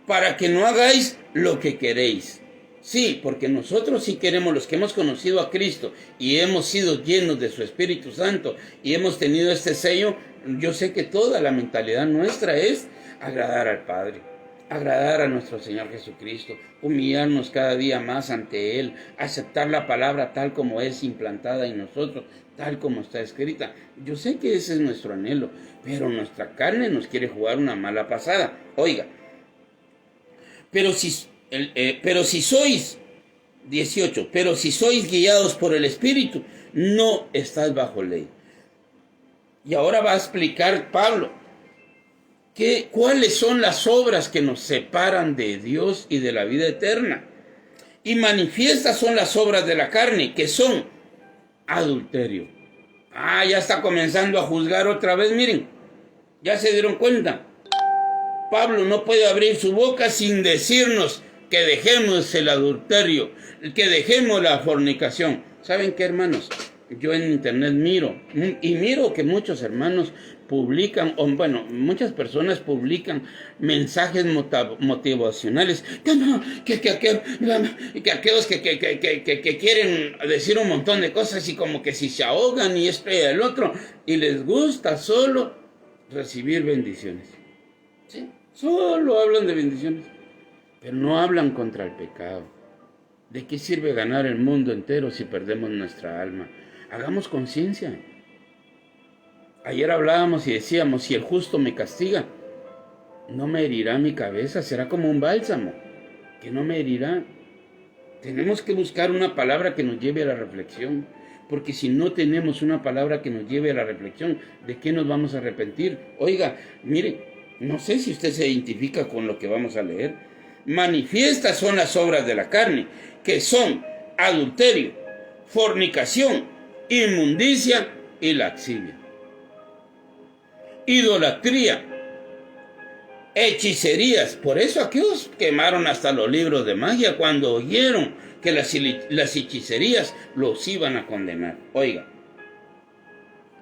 para que no hagáis lo que queréis. Sí, porque nosotros sí queremos, los que hemos conocido a Cristo y hemos sido llenos de su Espíritu Santo y hemos tenido este sello, yo sé que toda la mentalidad nuestra es agradar al Padre, agradar a nuestro Señor Jesucristo, humillarnos cada día más ante Él, aceptar la palabra tal como es implantada en nosotros, tal como está escrita. Yo sé que ese es nuestro anhelo, pero nuestra carne nos quiere jugar una mala pasada. Oiga, pero si sois, 18, pero si sois guiados por el Espíritu, no estáis bajo ley. Y ahora va a explicar Pablo cuáles son las obras que nos separan de Dios y de la vida eterna. Y manifiestas son las obras de la carne, que son adulterio. Ya está comenzando a juzgar otra vez, miren. Ya se dieron cuenta. Pablo no puede abrir su boca sin decirnos que dejemos el adulterio, que dejemos la fornicación. ¿Saben qué, hermanos? Yo en internet miro que muchos hermanos publican, muchas personas publican mensajes motivacionales, que aquellos que quieren decir un montón de cosas y como que si se ahogan y esto y el otro, y les gusta solo recibir bendiciones. ¿Sí? Solo hablan de bendiciones, pero no hablan contra el pecado. ¿De qué sirve ganar el mundo entero si perdemos nuestra alma? Hagamos conciencia. Ayer hablábamos y decíamos, si el justo me castiga, no me herirá mi cabeza, será como un bálsamo, que no me herirá. Tenemos que buscar una palabra que nos lleve a la reflexión, porque si no tenemos una palabra que nos lleve a la reflexión, ¿de qué nos vamos a arrepentir? Oiga, mire, no sé si usted se identifica con lo que vamos a leer. Manifiestas son las obras de la carne, que son adulterio, fornicación, inmundicia y lascivia, idolatría, hechicerías. Por eso aquellos quemaron hasta los libros de magia cuando oyeron que las hechicerías los iban a condenar. Oiga,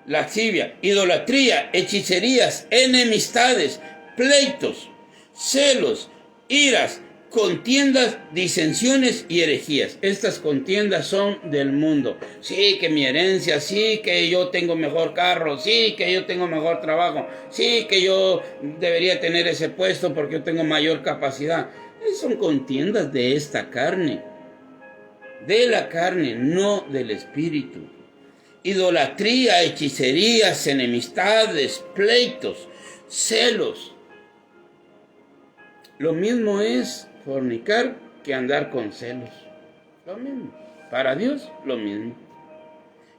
lascivia, idolatría, hechicerías, enemistades, pleitos, celos, iras, contiendas, disensiones y herejías. Estas contiendas son del mundo. Sí, que mi herencia, sí, que yo tengo mejor carro, sí, que yo tengo mejor trabajo, sí, que yo debería tener ese puesto porque yo tengo mayor capacidad. Son contiendas de esta carne, de la carne, no del espíritu. Idolatría, hechicerías, enemistades, pleitos, celos. Lo mismo es fornicar que andar con celos. Lo mismo. Para Dios, lo mismo.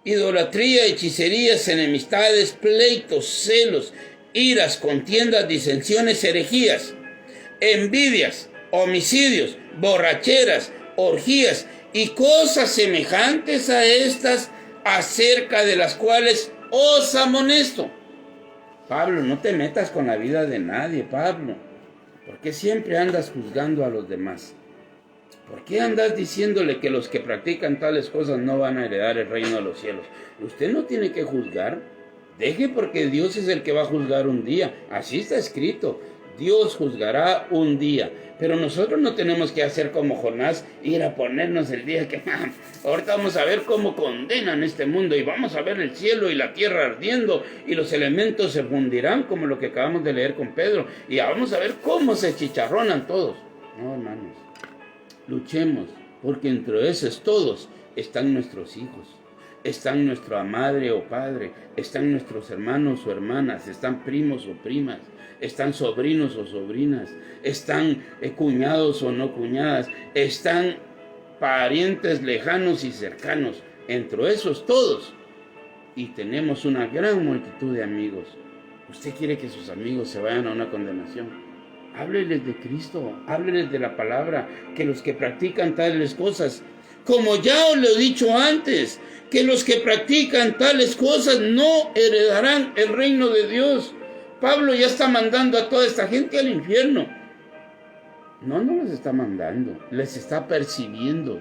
Idolatría, hechicerías, enemistades, pleitos, celos, iras, contiendas, disensiones, herejías, envidias, homicidios, borracheras, orgías y cosas semejantes a estas, acerca de las cuales os amonesto. Pablo, no te metas con la vida de nadie, Pablo. ¿Por qué siempre andas juzgando a los demás? ¿Por qué andas diciéndole que los que practican tales cosas no van a heredar el reino de los cielos? Usted no tiene que juzgar. Deje, porque Dios es el que va a juzgar un día. Así está escrito. Dios juzgará un día. Pero nosotros no tenemos que hacer como Jonás, ir a ponernos el día que ahorita vamos a ver cómo condenan este mundo y vamos a ver el cielo y la tierra ardiendo y los elementos se fundirán, como lo que acabamos de leer con Pedro, y vamos a ver cómo se chicharronan todos. No, hermanos. Luchemos, porque entre esos todos están nuestros hijos, están nuestra madre o padre, están nuestros hermanos o hermanas, están primos o primas, están sobrinos o sobrinas, están cuñados o no cuñadas, están parientes lejanos y cercanos, entre esos todos. Y tenemos una gran multitud de amigos. ¿Usted quiere que sus amigos se vayan a una condenación? Hábleles de Cristo, hábleles de la palabra, que los que practican tales cosas, como ya os lo he dicho antes, que los que practican tales cosas no heredarán el reino de Dios. Pablo ya está mandando a toda esta gente al infierno. No los está mandando, les está percibiendo.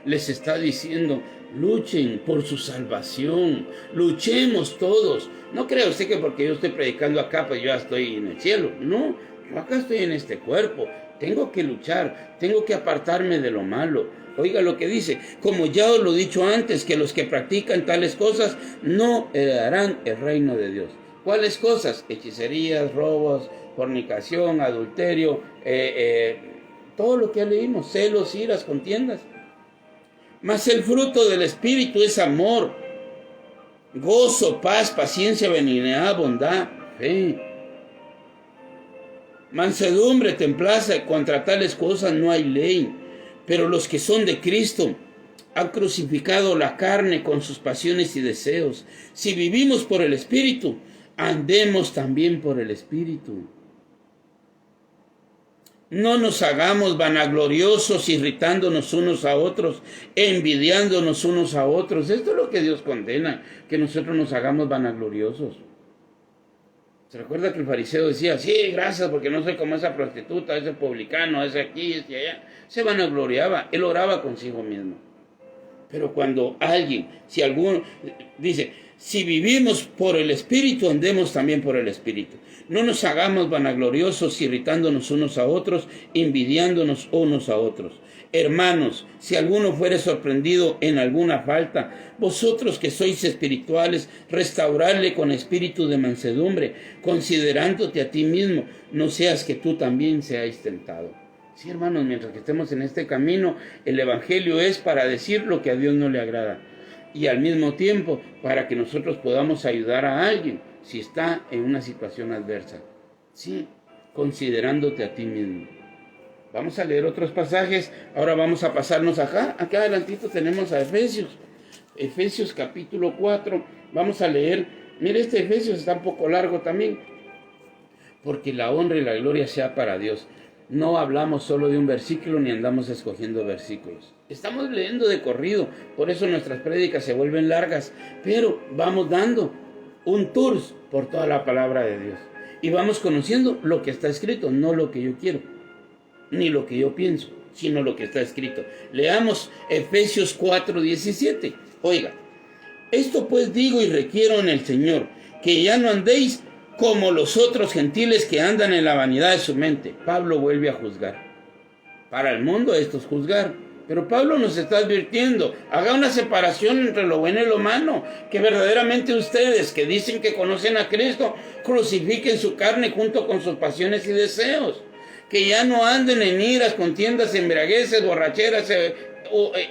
Les está diciendo, luchen por su salvación, luchemos todos. No crea usted que porque yo estoy predicando acá, pues yo ya estoy en el cielo. No, yo acá estoy en este cuerpo, tengo que luchar, tengo que apartarme de lo malo. Oiga lo que dice, como ya os lo he dicho antes, que los que practican tales cosas no heredarán el reino de Dios. ¿Cuáles cosas? Hechicerías, robos, fornicación, adulterio, todo lo que ya leímos, celos, iras, contiendas. Mas el fruto del Espíritu es amor, gozo, paz, paciencia, benignidad, bondad, fe, mansedumbre, templanza. Contra tales cosas no hay ley. Pero los que son de Cristo han crucificado la carne con sus pasiones y deseos. Si vivimos por el Espíritu, andemos también por el Espíritu. No nos hagamos vanagloriosos, irritándonos unos a otros, envidiándonos unos a otros. Esto es lo que Dios condena, que nosotros nos hagamos vanagloriosos. ¿Se recuerda que el fariseo decía, sí, gracias, porque no soy como esa prostituta, ese publicano, ese aquí, ese allá? Se vanagloriaba, él oraba consigo mismo. Pero cuando alguien, si alguno, dice, si vivimos por el Espíritu, andemos también por el Espíritu. No nos hagamos vanagloriosos, irritándonos unos a otros, envidiándonos unos a otros. Hermanos, si alguno fuere sorprendido en alguna falta, vosotros que sois espirituales, restaurarle con espíritu de mansedumbre, considerándote a ti mismo, no seas que tú también seáis tentado. Sí, hermanos, mientras que estemos en este camino, el Evangelio es para decir lo que a Dios no le agrada. Y al mismo tiempo, para que nosotros podamos ayudar a alguien si está en una situación adversa. Sí, considerándote a ti mismo. Vamos a leer otros pasajes. Ahora vamos a pasarnos acá. Acá adelantito tenemos a Efesios. Efesios capítulo 4. Vamos a leer. Mire, este Efesios está un poco largo también. Porque la honra y la gloria sea para Dios. No hablamos solo de un versículo ni andamos escogiendo versículos. Estamos leyendo de corrido. Por eso nuestras prédicas se vuelven largas. Pero vamos dando un tour por toda la palabra de Dios. Y vamos conociendo lo que está escrito. No lo que yo quiero, ni lo que yo pienso, sino lo que está escrito. Leamos Efesios 4:17. Oiga, esto pues digo y requiero en el Señor, que ya no andéis como los otros gentiles que andan en la vanidad de su mente. Pablo vuelve a juzgar. Para el mundo esto es juzgar. Pero Pablo nos está advirtiendo, haga una separación entre lo bueno y lo malo, que verdaderamente ustedes que dicen que conocen a Cristo, crucifiquen su carne junto con sus pasiones y deseos. Que ya no anden en iras, contiendas, embriagueces, borracheras,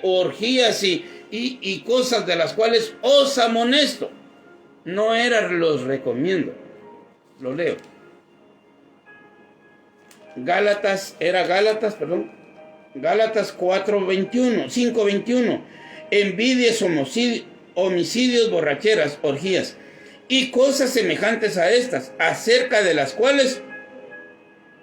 orgías y cosas de las cuales os amonesto. No era los recomiendo. Lo leo. Gálatas 5:21. Envidias, homicidios, borracheras, orgías y cosas semejantes a estas, acerca de las cuales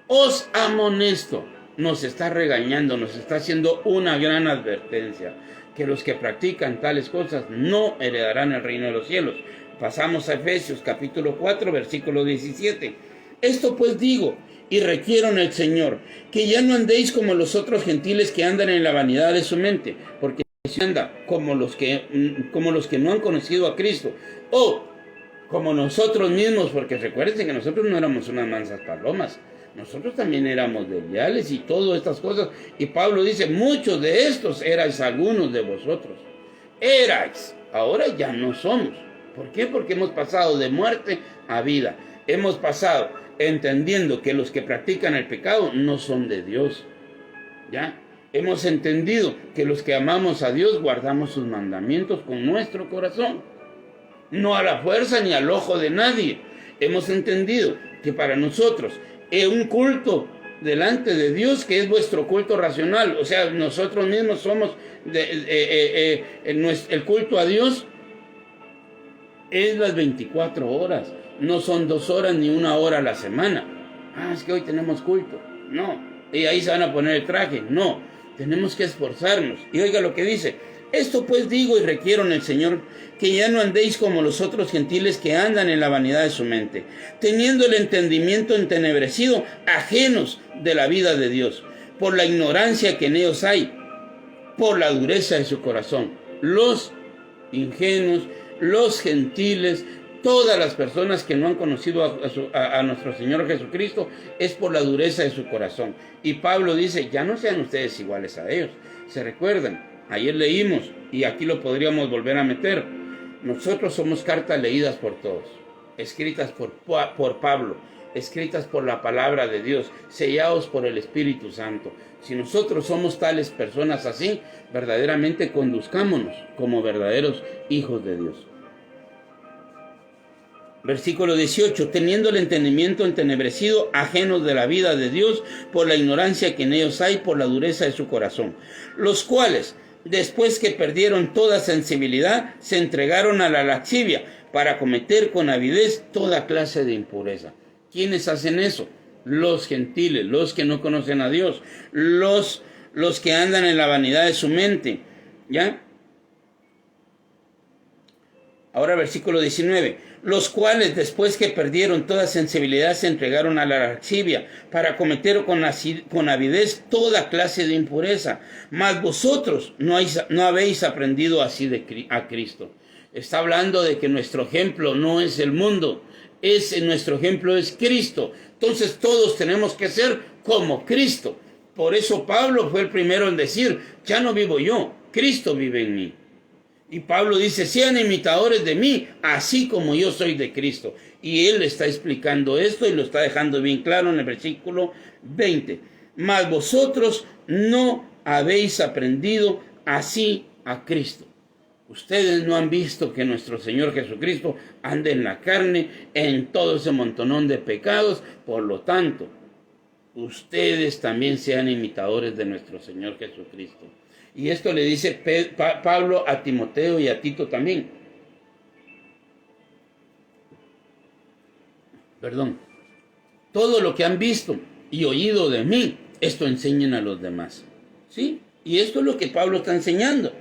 os amonesto. Nos está regañando, nos está haciendo una gran advertencia, que los que practican tales cosas no heredarán el reino de los cielos. Pasamos a Efesios capítulo 4, versículo 17. Esto pues digo y requiero en el Señor, que ya no andéis como los otros gentiles que andan en la vanidad de su mente, porque si anda como los que no han conocido a Cristo, o como nosotros mismos, porque recuerden que nosotros no éramos unas mansas palomas, nosotros también éramos desleales y todas estas cosas. Y Pablo dice, muchos de estos erais algunos de vosotros. Erais, ahora ya no somos. ¿Por qué? Porque hemos pasado de muerte a vida. hemos pasado entendiendo que los que practican el pecado no son de Dios. ¿Ya? Hemos entendido que los que amamos a Dios guardamos sus mandamientos con nuestro corazón, no a la fuerza ni al ojo de nadie. Hemos entendido que para nosotros un culto delante de Dios, que es vuestro culto racional, o sea, nosotros mismos somos el culto a Dios, es las 24 horas, no son 2 horas ni 1 hora a la semana. Es que hoy tenemos culto, no, y ahí se van a poner el traje, no, tenemos que esforzarnos. Y oiga lo que dice: esto pues digo y requiero en el Señor, que ya no andéis como los otros gentiles que andan en la vanidad de su mente, teniendo el entendimiento entenebrecido, ajenos de la vida de Dios, por la ignorancia que en ellos hay, por la dureza de su corazón. Los ingenuos, los gentiles, todas las personas que no han conocido a nuestro Señor Jesucristo, es por la dureza de su corazón. Y Pablo dice: ya no sean ustedes iguales a ellos. ¿Se recuerdan? Ayer leímos, y aquí lo podríamos volver a meter. Nosotros somos cartas leídas por todos, escritas por Pablo, escritas por la palabra de Dios, sellados por el Espíritu Santo. Si nosotros somos tales personas así, verdaderamente conduzcámonos como verdaderos hijos de Dios. Versículo 18: teniendo el entendimiento entenebrecido, ajenos de la vida de Dios, por la ignorancia que en ellos hay, por la dureza de su corazón, los cuales, después que perdieron toda sensibilidad, se entregaron a la lascivia para cometer con avidez toda clase de impureza. ¿Quiénes hacen eso? Los gentiles, los que no conocen a Dios, los que andan en la vanidad de su mente. ¿Ya? Ahora versículo 19: los cuales después que perdieron toda sensibilidad se entregaron a la lascivia para cometer con avidez toda clase de impureza. Mas vosotros no habéis aprendido así a Cristo. Está hablando de que nuestro ejemplo no es el mundo, nuestro ejemplo es Cristo. Entonces todos tenemos que ser como Cristo. Por eso Pablo fue el primero en decir: ya no vivo yo, Cristo vive en mí. Y Pablo dice: sean imitadores de mí, así como yo soy de Cristo. Y él está explicando esto y lo está dejando bien claro en el versículo 20. Mas vosotros no habéis aprendido así a Cristo. Ustedes no han visto que nuestro Señor Jesucristo anda en la carne, en todo ese montonón de pecados. Por lo tanto, ustedes también sean imitadores de nuestro Señor Jesucristo. Y esto le dice Pablo a Timoteo y a Tito también. Todo lo que han visto y oído de mí, esto enseñen a los demás. ¿Sí? Y esto es lo que Pablo está enseñando.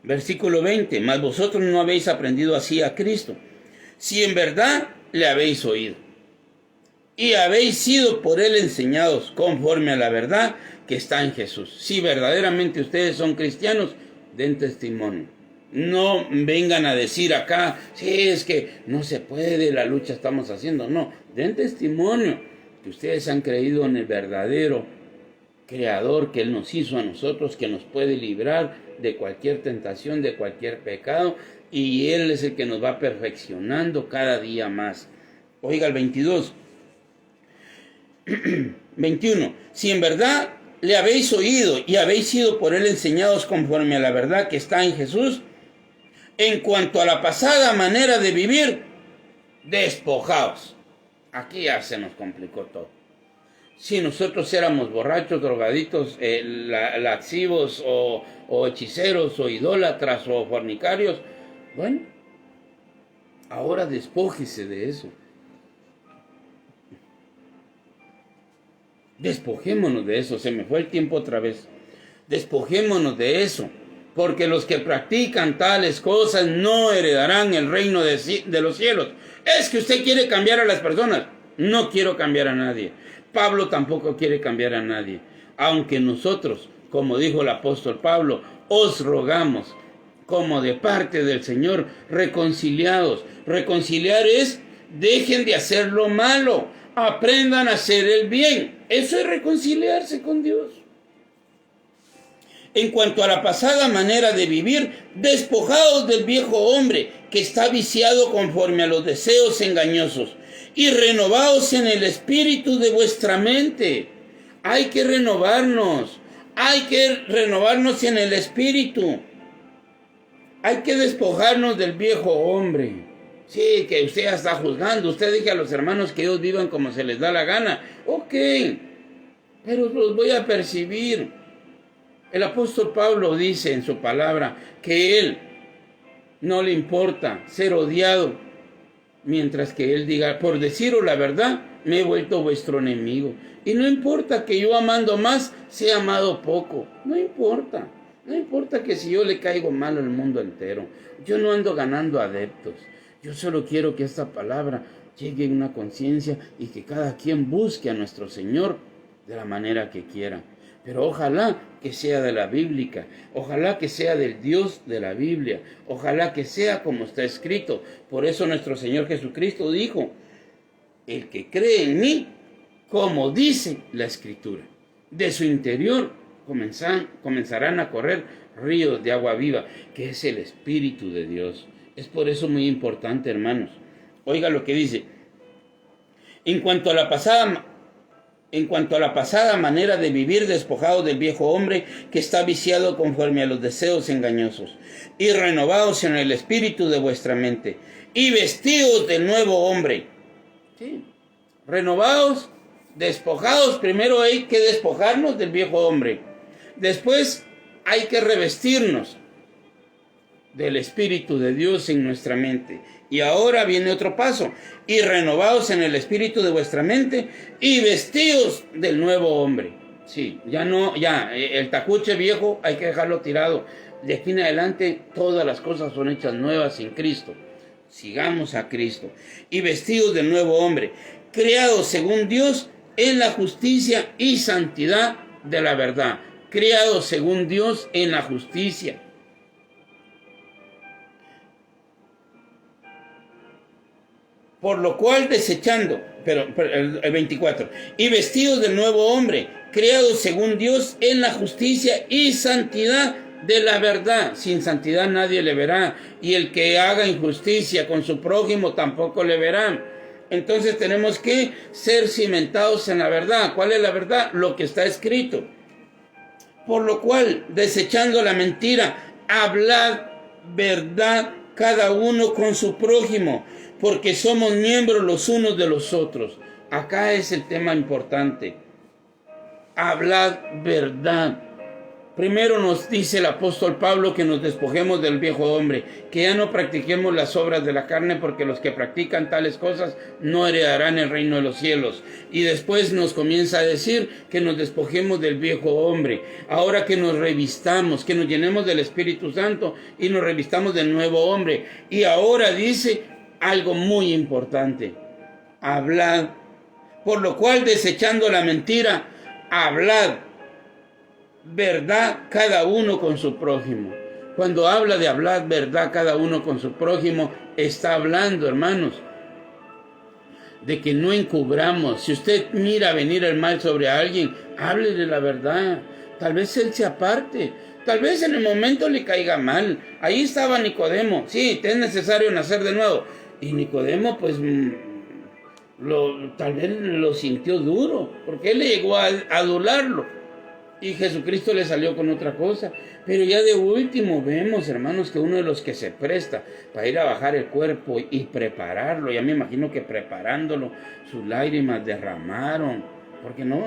Versículo 20: mas vosotros no habéis aprendido así a Cristo, si en verdad le habéis oído, y habéis sido por él enseñados conforme a la verdad que está en Jesús. Si verdaderamente ustedes son cristianos, den testimonio. No vengan a decir acá: sí, es que no se puede, la lucha estamos haciendo. No, den testimonio que ustedes han creído en el verdadero Creador, que Él nos hizo a nosotros, que nos puede librar de cualquier tentación, de cualquier pecado, y Él es el que nos va perfeccionando cada día más. Oiga el 22. 21. Si en verdad le habéis oído y habéis sido por él enseñados conforme a la verdad que está en Jesús, en cuanto a la pasada manera de vivir, despojaos. Aquí ya se nos complicó todo. Si nosotros éramos borrachos, drogaditos, laxivos o hechiceros o idólatras o fornicarios, bueno, ahora despójese de eso. Despojémonos de eso. Se me fue el tiempo otra vez. Despojémonos de eso, porque los que practican tales cosas no heredarán el reino de los cielos. Es que usted quiere cambiar a las personas. No quiero cambiar a nadie. Pablo tampoco quiere cambiar a nadie. Aunque nosotros, como dijo el apóstol Pablo, os rogamos, como de parte del Señor, reconciliados. Reconciliar es: dejen de hacer lo malo, aprendan a hacer el bien. Eso es reconciliarse con Dios. En cuanto a la pasada manera de vivir, despojaos del viejo hombre que está viciado conforme a los deseos engañosos y renovaos en el espíritu de vuestra mente. Hay que renovarnos en el espíritu. Hay que despojarnos del viejo hombre. Sí, que usted ya está juzgando. Usted dice a los hermanos que ellos vivan como se les da la gana. Ok, pero los voy a percibir. El apóstol Pablo dice en su palabra que él no le importa ser odiado, mientras que él diga, por deciros la verdad, me he vuelto vuestro enemigo. Y no importa que yo amando más, sea amado poco. No importa. No importa que si yo le caigo mal al mundo entero. Yo no ando ganando adeptos. Yo solo quiero que esta palabra llegue en una conciencia y que cada quien busque a nuestro Señor de la manera que quiera. Pero ojalá que sea de la bíblica, ojalá que sea del Dios de la Biblia, ojalá que sea como está escrito. Por eso nuestro Señor Jesucristo dijo, el que cree en mí, como dice la Escritura, de su interior comenzarán a correr ríos de agua viva, que es el Espíritu de Dios. Es por eso muy importante, hermanos. Oiga lo que dice. En cuanto a la pasada manera de vivir, despojados del viejo hombre que está viciado conforme a los deseos engañosos, y renovados en el espíritu de vuestra mente, y vestidos del nuevo hombre. Sí. Renovados, despojados. Primero hay que despojarnos del viejo hombre. Después hay que revestirnos del Espíritu de Dios en nuestra mente. Y ahora viene otro paso. Y renovados en el espíritu de vuestra mente y vestidos del nuevo hombre. Sí, el tacuche viejo hay que dejarlo tirado. De aquí en adelante todas las cosas son hechas nuevas en Cristo. Sigamos a Cristo. Y vestidos del nuevo hombre, creados según Dios en la justicia y santidad de la verdad. Creados según Dios en la justicia. Por lo cual desechando, el 24, y vestidos del nuevo hombre, creados según Dios en la justicia y santidad de la verdad. Sin santidad nadie le verá, y el que haga injusticia con su prójimo tampoco le verá. Entonces tenemos que ser cimentados en la verdad. ¿Cuál es la verdad? Lo que está escrito. Por lo cual, desechando la mentira, hablad verdad cada uno con su prójimo, porque somos miembros los unos de los otros. Acá es el tema importante. Hablad verdad. Primero nos dice el apóstol Pablo que nos despojemos del viejo hombre, que ya no practiquemos las obras de la carne, porque los que practican tales cosas no heredarán el reino de los cielos. Y después nos comienza a decir que nos despojemos del viejo hombre. Ahora que nos revistamos, que nos llenemos del Espíritu Santo y nos revistamos del nuevo hombre. Y ahora dice algo muy importante. Hablad. Por lo cual, desechando la mentira, hablad verdad cada uno con su prójimo. Cuando habla de hablar verdad cada uno con su prójimo, está hablando, hermanos, de que no encubramos. Si usted mira venir el mal sobre alguien, háblele la verdad. Tal vez él se aparte, tal vez en el momento le caiga mal. Ahí estaba Nicodemo. Sí, es necesario nacer de nuevo. Y Nicodemo, pues, tal vez lo sintió duro, porque él le llegó a adularlo. Y Jesucristo le salió con otra cosa. Pero ya de último vemos, hermanos, que uno de los que se presta para ir a bajar el cuerpo y prepararlo, ya me imagino que preparándolo, sus lágrimas derramaron. Porque no,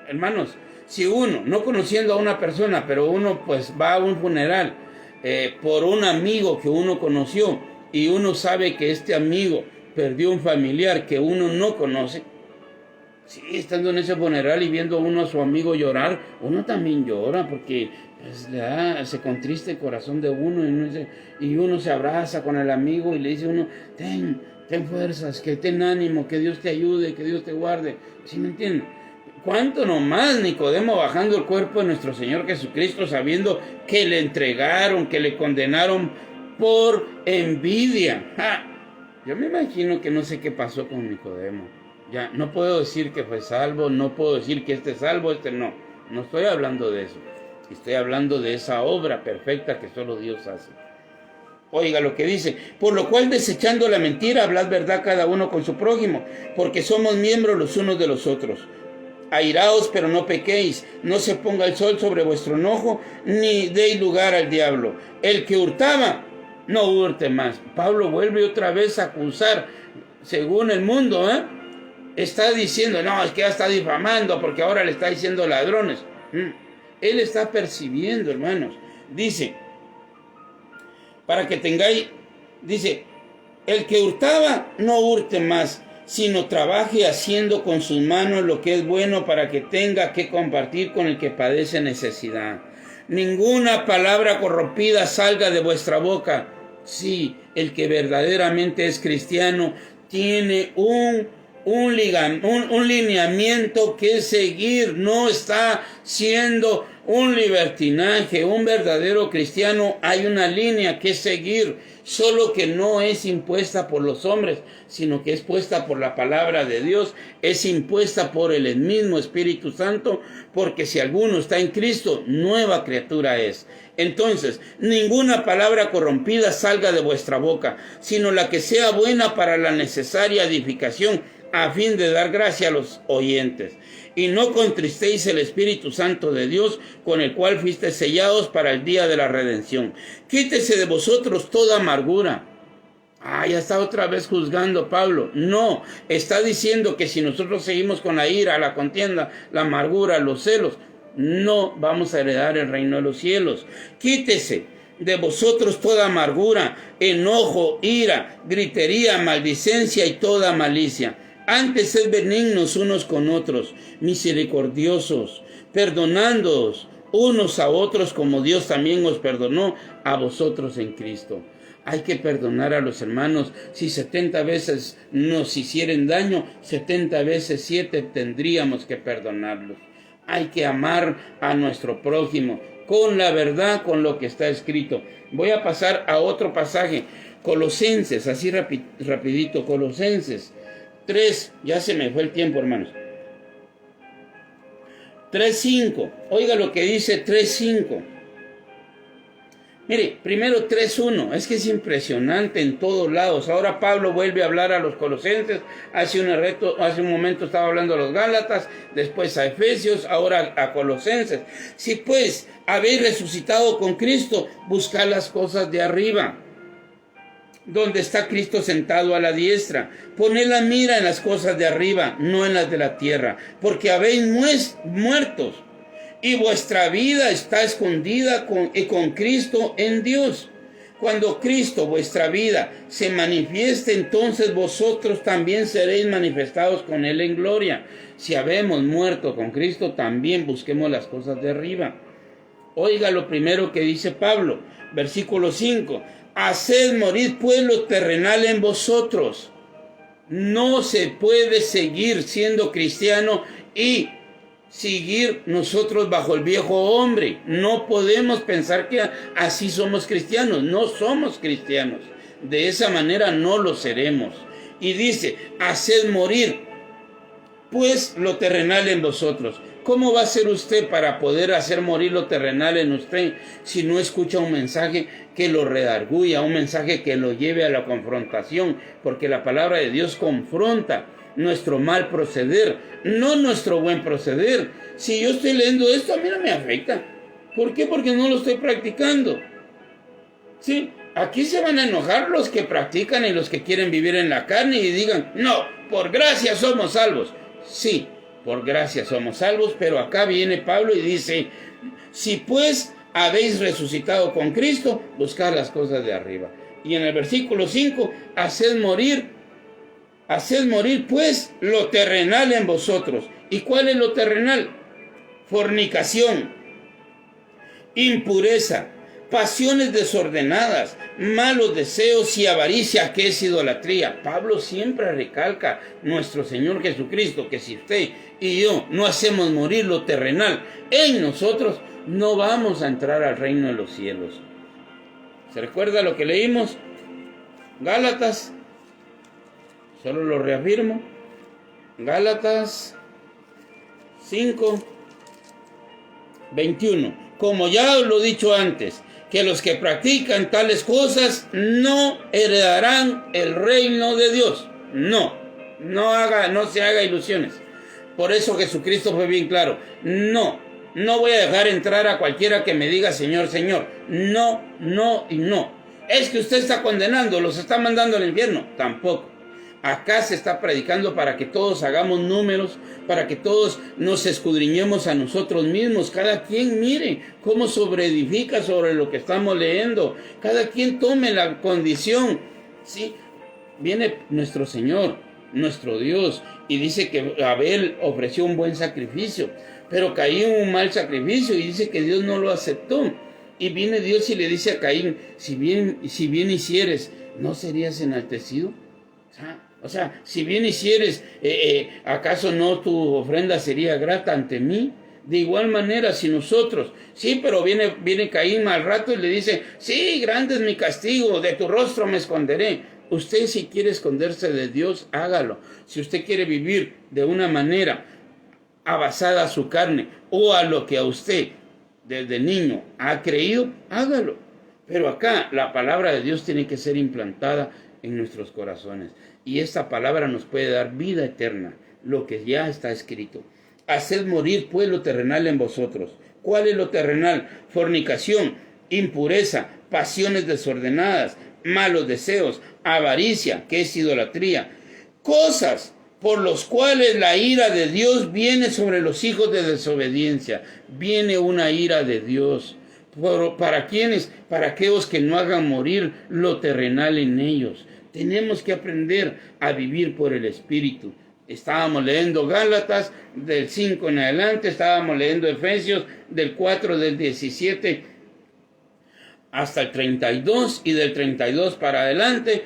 hermanos, si uno, no conociendo a una persona, pero uno pues va a un funeral por un amigo que uno conoció, y uno sabe que este amigo perdió un familiar que uno no conoce, sí, estando en ese funeral y viendo a uno a su amigo llorar, uno también llora, porque pues, se contrista el corazón de uno, y uno se abraza con el amigo y le dice a uno, ten fuerzas, que ten ánimo, que Dios te ayude, que Dios te guarde. ¿Sí me entienden? ¿Cuánto nomás Nicodemo bajando el cuerpo de nuestro Señor Jesucristo, sabiendo que le entregaron, que le condenaron por envidia? Yo me imagino que no sé qué pasó con Nicodemo. Ya, no puedo decir que fue salvo, no puedo decir que este es salvo, este no. No estoy hablando de eso. Estoy hablando de esa obra perfecta que solo Dios hace. Oiga lo que dice: por lo cual, desechando la mentira, hablad verdad cada uno con su prójimo, porque somos miembros los unos de los otros. Airaos, pero no pequéis, no se ponga el sol sobre vuestro enojo, ni deis lugar al diablo. El que hurtaba, no hurte más. Pablo vuelve otra vez a acusar, según el mundo, está diciendo, no, es que ya está difamando, porque ahora le está diciendo ladrones. Él está percibiendo, hermanos. Dice, para que tengáis, dice, el que hurtaba, no hurte más, sino trabaje haciendo con sus manos lo que es bueno, para que tenga que compartir con el que padece necesidad. Ninguna palabra corrompida salga de vuestra boca. Sí, el que verdaderamente es cristiano tiene un lineamiento que seguir. No está siendo un libertinaje. Un verdadero cristiano hay una línea que seguir, solo que no es impuesta por los hombres, sino que es puesta por la palabra de Dios, es impuesta por el mismo Espíritu Santo, porque si alguno está en Cristo, nueva criatura es. Entonces, ninguna palabra corrompida salga de vuestra boca, sino la que sea buena para la necesaria edificación, a fin de dar gracia a los oyentes. Y no contristéis el Espíritu Santo de Dios, con el cual fuisteis sellados para el día de la redención. Quítese de vosotros toda amargura. Ya está otra vez juzgando Pablo. No, está diciendo que si nosotros seguimos con la ira, la contienda, la amargura, los celos, no vamos a heredar el reino de los cielos. Quítese de vosotros toda amargura, enojo, ira, gritería, maldicencia y toda malicia. Antes sed benignos unos con otros, misericordiosos, perdonándoos unos a otros como Dios también os perdonó a vosotros en Cristo. Hay que perdonar a los hermanos. Si 70 veces nos hicieren daño, 70 veces 7 tendríamos que perdonarlos. Hay que amar a nuestro prójimo con la verdad, con lo que está escrito. Voy a pasar a otro pasaje, Colosenses, así rapidito, Colosenses 3, ya se me fue el tiempo, hermanos. 3:5, oiga lo que dice 3:5. Mire, primero 3:1, es que es impresionante en todos lados. Ahora Pablo vuelve a hablar a los colosenses, hace un momento estaba hablando a los gálatas, después a Efesios, ahora a colosenses. Si pues habéis resucitado con Cristo, buscad las cosas de arriba, donde está Cristo sentado a la diestra. Poned la mira en las cosas de arriba, no en las de la tierra, porque habéis muertos, y vuestra vida está escondida con Cristo en Dios. Cuando Cristo, vuestra vida, se manifieste, entonces vosotros también seréis manifestados con Él en gloria. Si habemos muerto con Cristo, también busquemos las cosas de arriba. Oiga lo primero que dice Pablo, versículo 5. Haced morir pues lo terrenal en vosotros. No se puede seguir siendo cristiano y seguir nosotros bajo el viejo hombre. No podemos pensar que así somos cristianos. No somos cristianos. De esa manera no lo seremos. Y dice, haced morir pues lo terrenal en vosotros. ¿Cómo va a ser usted para poder hacer morir lo terrenal en usted si no escucha un mensaje que lo redarguya, un mensaje que lo lleve a la confrontación? Porque la palabra de Dios confronta nuestro mal proceder, no nuestro buen proceder. Si yo estoy leyendo esto, a mí no me afecta. ¿Por qué? Porque no lo estoy practicando. ¿Sí? Aquí se van a enojar los que practican y los que quieren vivir en la carne y digan, no, por gracia somos salvos. Sí, por gracia somos salvos, pero acá viene Pablo y dice, si pues habéis resucitado con Cristo, buscad las cosas de arriba. Y en el versículo 5, haced morir pues lo terrenal en vosotros. ¿Y cuál es lo terrenal? Fornicación, impureza, pasiones desordenadas, malos deseos y avaricia, que es idolatría. Pablo siempre recalca, nuestro Señor Jesucristo, que si usted y yo no hacemos morir lo terrenal en nosotros, no vamos a entrar al reino de los cielos. ¿Se recuerda lo que leímos? Gálatas, solo lo reafirmo, Gálatas 5:21. como ya os lo he dicho antes, que los que practican tales cosas no heredarán el reino de Dios. No se haga ilusiones. Por eso Jesucristo fue bien claro. No voy a dejar entrar a cualquiera que me diga Señor, Señor. No y no. Es que usted está condenando, los está mandando al infierno. Tampoco. Acá se está predicando para que todos hagamos números, para que todos nos escudriñemos a nosotros mismos. Cada quien mire cómo sobreedifica sobre lo que estamos leyendo. Cada quien tome la condición. ¿Sí? Viene nuestro Señor, nuestro Dios, y dice que Abel ofreció un buen sacrificio, pero Caín un mal sacrificio, y dice que Dios no lo aceptó. Y viene Dios y le dice a Caín, si bien hicieres, ¿no serías enaltecido? O sea, si bien hicieres, ¿acaso no tu ofrenda sería grata ante mí? De igual manera, si nosotros, sí, pero viene Caín al rato y le dice, sí, grande es mi castigo, de tu rostro me esconderé. Usted, si quiere esconderse de Dios, hágalo. Si usted quiere vivir de una manera basada a su carne o a lo que a usted desde niño ha creído, hágalo. Pero acá la palabra de Dios tiene que ser implantada en nuestros corazones. Y esta palabra nos puede dar vida eterna, lo que ya está escrito. Haced morir pues lo terrenal en vosotros. ¿Cuál es lo terrenal? Fornicación, impureza, pasiones desordenadas, malos deseos, avaricia, que es idolatría. Cosas por los cuales la ira de Dios viene sobre los hijos de desobediencia. Viene una ira de Dios. ¿Para quiénes? Para aquellos que no hagan morir lo terrenal en ellos. Tenemos que aprender a vivir por el Espíritu. Estábamos leyendo Gálatas del 5 en adelante, estábamos leyendo Efesios del 4 del 17 hasta el 32 y del 32 para adelante,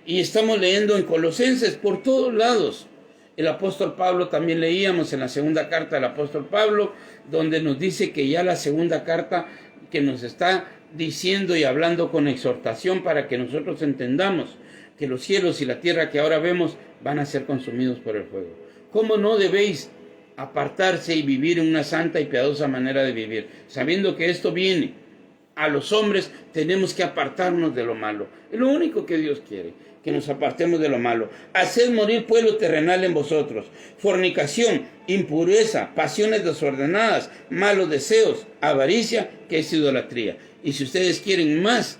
y estamos leyendo en Colosenses por todos lados. El apóstol Pablo también leíamos en la segunda carta del apóstol Pablo, donde nos dice que ya la segunda carta que nos está diciendo y hablando con exhortación para que nosotros entendamos que los cielos y la tierra que ahora vemos van a ser consumidos por el fuego. ¿Cómo no debéis apartarse y vivir en una santa y piadosa manera de vivir? Sabiendo que esto viene. A los hombres tenemos que apartarnos de lo malo. Es lo único que Dios quiere, que nos apartemos de lo malo. Haced morir pues lo terrenal en vosotros. Fornicación, impureza, pasiones desordenadas, malos deseos, avaricia, que es idolatría. Y si ustedes quieren más,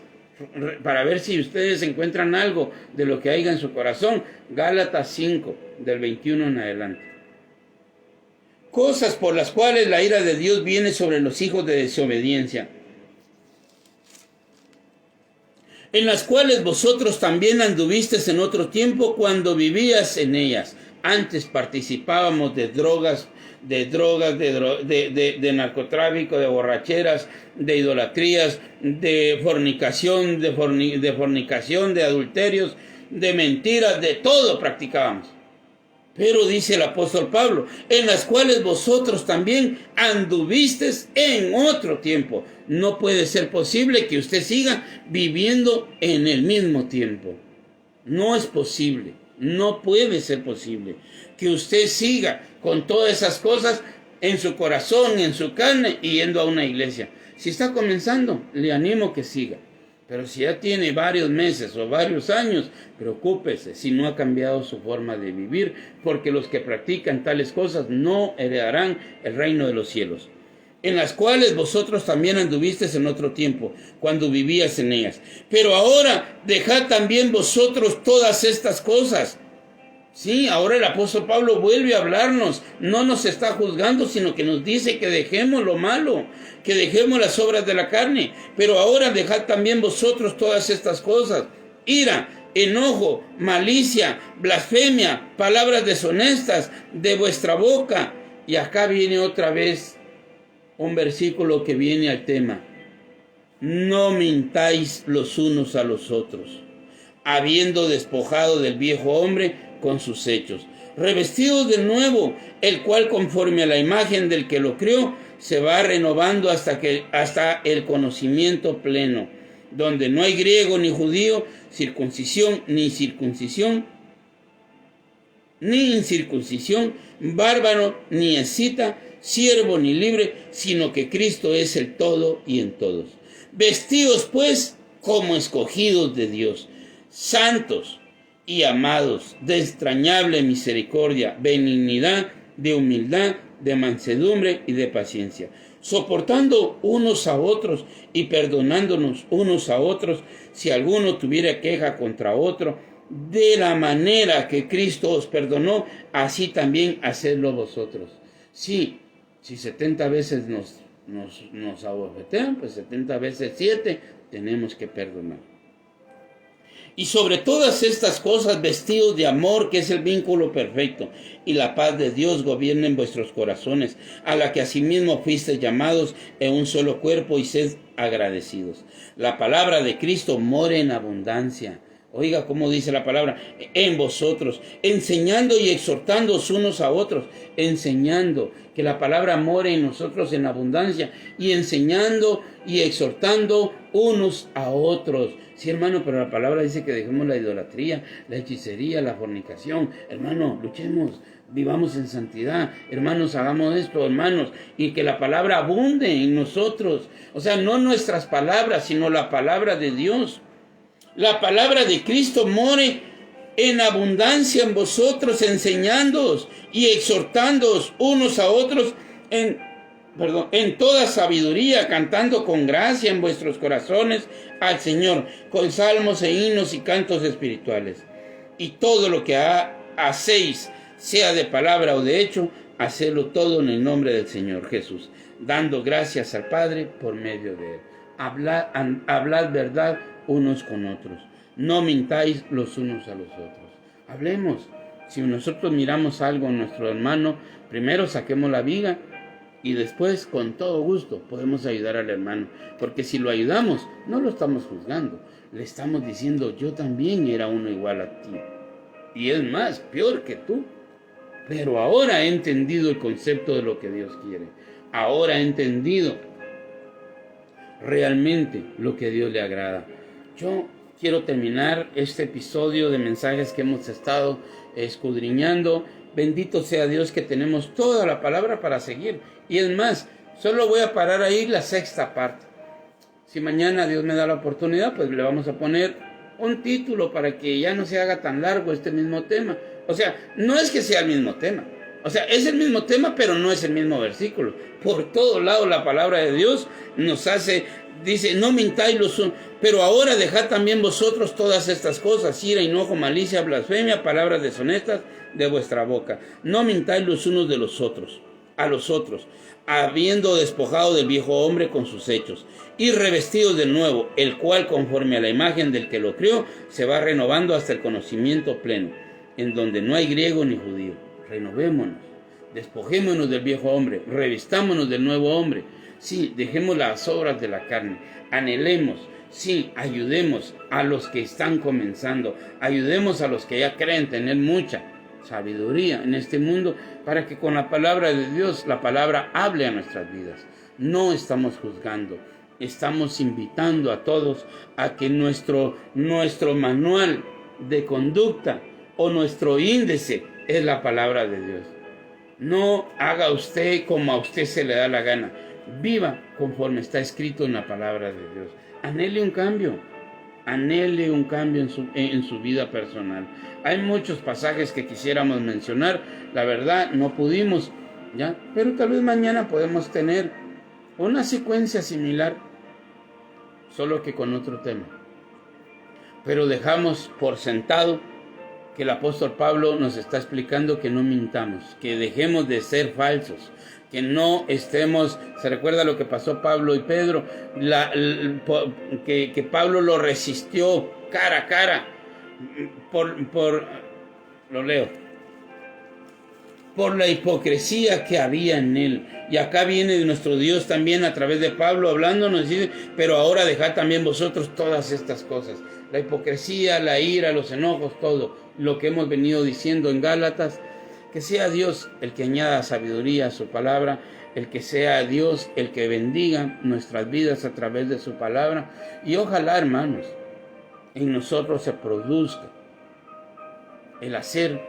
para ver si ustedes encuentran algo de lo que haya en su corazón, Gálatas 5, del 21 en adelante. Cosas por las cuales la ira de Dios viene sobre los hijos de desobediencia, en las cuales vosotros también anduvisteis en otro tiempo cuando vivías en ellas. Antes participábamos de drogas, de narcotráfico, de borracheras, de idolatrías, de fornicación, de adulterios, de mentiras, de todo practicábamos. Pero dice el apóstol Pablo, en las cuales vosotros también anduvisteis en otro tiempo. No puede ser posible que usted siga viviendo en el mismo tiempo. No es posible, no puede ser posible que usted siga con todas esas cosas en su corazón, en su carne y yendo a una iglesia. Si está comenzando, le animo que siga. Pero si ya tiene varios meses o varios años, preocúpese si no ha cambiado su forma de vivir, porque los que practican tales cosas no heredarán el reino de los cielos. En las cuales vosotros también anduvisteis en otro tiempo, cuando vivías en ellas. Pero ahora dejad también vosotros todas estas cosas. Sí, ahora el apóstol Pablo vuelve a hablarnos, no nos está juzgando, sino que nos dice que dejemos lo malo, que dejemos las obras de la carne, pero ahora dejad también vosotros todas estas cosas: ira, enojo, malicia, blasfemia, palabras deshonestas de vuestra boca. Y acá viene otra vez un versículo que viene al tema: no mintáis los unos a los otros, habiendo despojado del viejo hombre con sus hechos, revestidos del nuevo, el cual conforme a la imagen del que lo creó, se va renovando hasta el conocimiento pleno, donde no hay griego ni judío, circuncisión ni incircuncisión, ni incircuncisión, bárbaro, ni escita, siervo ni libre, sino que Cristo es el todo y en todos. Vestidos pues como escogidos de Dios, santos y amados, de entrañable misericordia, benignidad, de humildad, de mansedumbre y de paciencia, soportando unos a otros y perdonándonos unos a otros, si alguno tuviera queja contra otro, de la manera que Cristo os perdonó, así también hacedlo vosotros. Sí, si 70 veces nos abofetean, pues 70 veces 7 tenemos que perdonar. Y sobre todas estas cosas, vestidos de amor, que es el vínculo perfecto, y la paz de Dios gobierna en vuestros corazones, a la que asimismo fuisteis llamados en un solo cuerpo, y sed agradecidos. La palabra de Cristo more en abundancia. Oiga cómo dice la palabra, en vosotros, enseñando y exhortándoos unos a otros, enseñando, que la palabra more en nosotros en abundancia, y enseñando y exhortando unos a otros. Sí, hermano, pero la palabra dice que dejemos la idolatría, la hechicería, la fornicación. Hermano, luchemos, vivamos en santidad. Hermanos, hagamos esto, hermanos, y que la palabra abunde en nosotros. O sea, no nuestras palabras, sino la palabra de Dios. La palabra de Cristo more en abundancia en vosotros, enseñándoos y exhortándoos unos a otros en toda sabiduría, cantando con gracia en vuestros corazones al Señor, con salmos e himnos y cantos espirituales. Y todo lo que hacéis, sea de palabra o de hecho, hacedlo todo en el nombre del Señor Jesús, dando gracias al Padre por medio de Él. Hablad verdad unos con otros. No mintáis los unos a los otros. Hablemos. Si nosotros miramos algo en nuestro hermano, primero saquemos la viga y después, con todo gusto, podemos ayudar al hermano. Porque si lo ayudamos, no lo estamos juzgando. Le estamos diciendo, yo también era uno igual a ti. Y es más, peor que tú. Pero ahora he entendido el concepto de lo que Dios quiere. Ahora he entendido realmente lo que a Dios le agrada. Yo quiero terminar este episodio de mensajes que hemos estado escudriñando. Bendito sea Dios que tenemos toda la palabra para seguir. Y es más, solo voy a parar ahí la sexta parte. Si mañana Dios me da la oportunidad, pues le vamos a poner un título para que ya no se haga tan largo este mismo tema. O sea, no es que sea el mismo tema. O sea, es el mismo tema, pero no es el mismo versículo. Por todo lado la palabra de Dios nos hace, dice, no mintáis los unos, pero ahora dejad también vosotros todas estas cosas, ira, enojo, malicia, blasfemia, palabras deshonestas de vuestra boca. No mintáis los unos de los otros, a los otros, habiendo despojado del viejo hombre con sus hechos, y revestidos del nuevo, el cual conforme a la imagen del que lo crió, se va renovando hasta el conocimiento pleno, en donde no hay griego ni judío. Renovémonos, despojémonos del viejo hombre, revistámonos del nuevo hombre. Sí, dejemos las obras de la carne, anhelemos, sí, ayudemos a los que están comenzando, ayudemos a los que ya creen tener mucha sabiduría en este mundo, para que con la palabra de Dios, la palabra hable a nuestras vidas. No estamos juzgando, estamos invitando a todos a que nuestro manual de conducta o nuestro índice es la palabra de Dios. No haga usted como a usted se le da la gana. Viva conforme está escrito en la palabra de Dios. Anhele un cambio en su vida personal. Hay muchos pasajes que quisiéramos mencionar, la verdad no pudimos, ¿ya? Pero tal vez mañana podemos tener una secuencia similar, solo que con otro tema. Pero dejamos por sentado que el apóstol Pablo nos está explicando que no mintamos, que dejemos de ser falsos, que no estemos. Se recuerda lo que pasó Pablo y Pedro, que Pablo lo resistió cara a cara por la hipocresía que había en él. Y acá viene nuestro Dios también a través de Pablo hablándonos, dice, pero ahora dejad también vosotros todas estas cosas. La hipocresía, la ira, los enojos, todo lo que hemos venido diciendo en Gálatas. Que sea Dios el que añada sabiduría a su palabra, el que sea Dios el que bendiga nuestras vidas a través de su palabra. Y ojalá, hermanos, en nosotros se produzca el hacer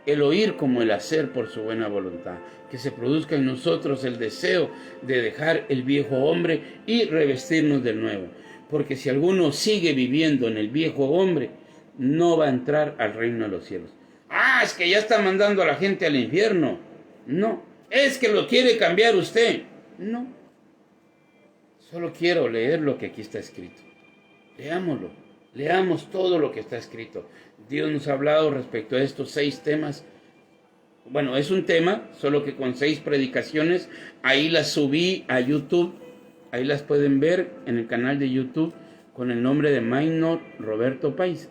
el oír como el hacer por su buena voluntad, que se produzca en nosotros el deseo de dejar el viejo hombre y revestirnos del nuevo, porque si alguno sigue viviendo en el viejo hombre, no va a entrar al reino de los cielos. Ah, es que ya está mandando a la gente al infierno. No, es que lo quiere cambiar usted. No, solo quiero leer lo que aquí está escrito. Leámoslo, leamos todo lo que está escrito. Dios nos ha hablado respecto a estos 6 temas. Bueno, es un tema, solo que con 6 predicaciones. Ahí las subí a YouTube. Ahí las pueden ver en el canal de YouTube con el nombre de Minor Roberto Pais.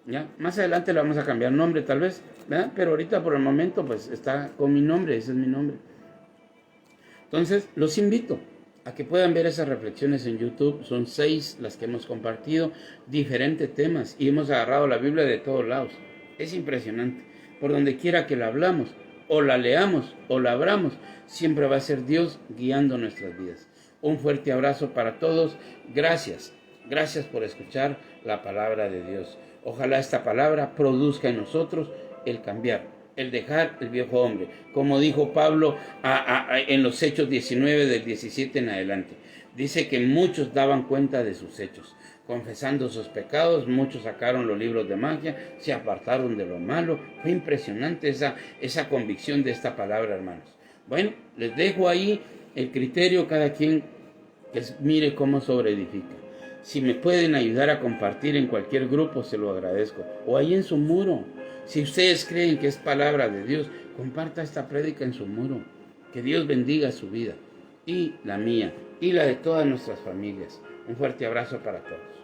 ¿Ya? Más adelante le vamos a cambiar nombre tal vez, ¿verdad? Pero ahorita por el momento pues está con mi nombre, ese es mi nombre. Entonces los invito a que puedan ver esas reflexiones en YouTube. Son 6 las que hemos compartido, diferentes temas, y hemos agarrado la Biblia de todos lados. Es impresionante. Por donde quiera que la hablamos, o la leamos, o la abramos, siempre va a ser Dios guiando nuestras vidas. Un fuerte abrazo para todos. Gracias. Gracias por escuchar la palabra de Dios. Ojalá esta palabra produzca en nosotros el cambiar, el dejar el viejo hombre. Como dijo Pablo en los Hechos 19 del 17 en adelante. Dice que muchos daban cuenta de sus hechos. Confesando sus pecados, muchos sacaron los libros de magia, se apartaron de lo malo. Fue impresionante esa convicción de esta palabra, hermanos. Bueno, les dejo ahí el criterio, cada quien que mire cómo sobreedifica. Si me pueden ayudar a compartir en cualquier grupo, se lo agradezco. O ahí en su muro. Si ustedes creen que es palabra de Dios, comparta esta prédica en su muro. Que Dios bendiga su vida y la mía y la de todas nuestras familias. Un fuerte abrazo para todos.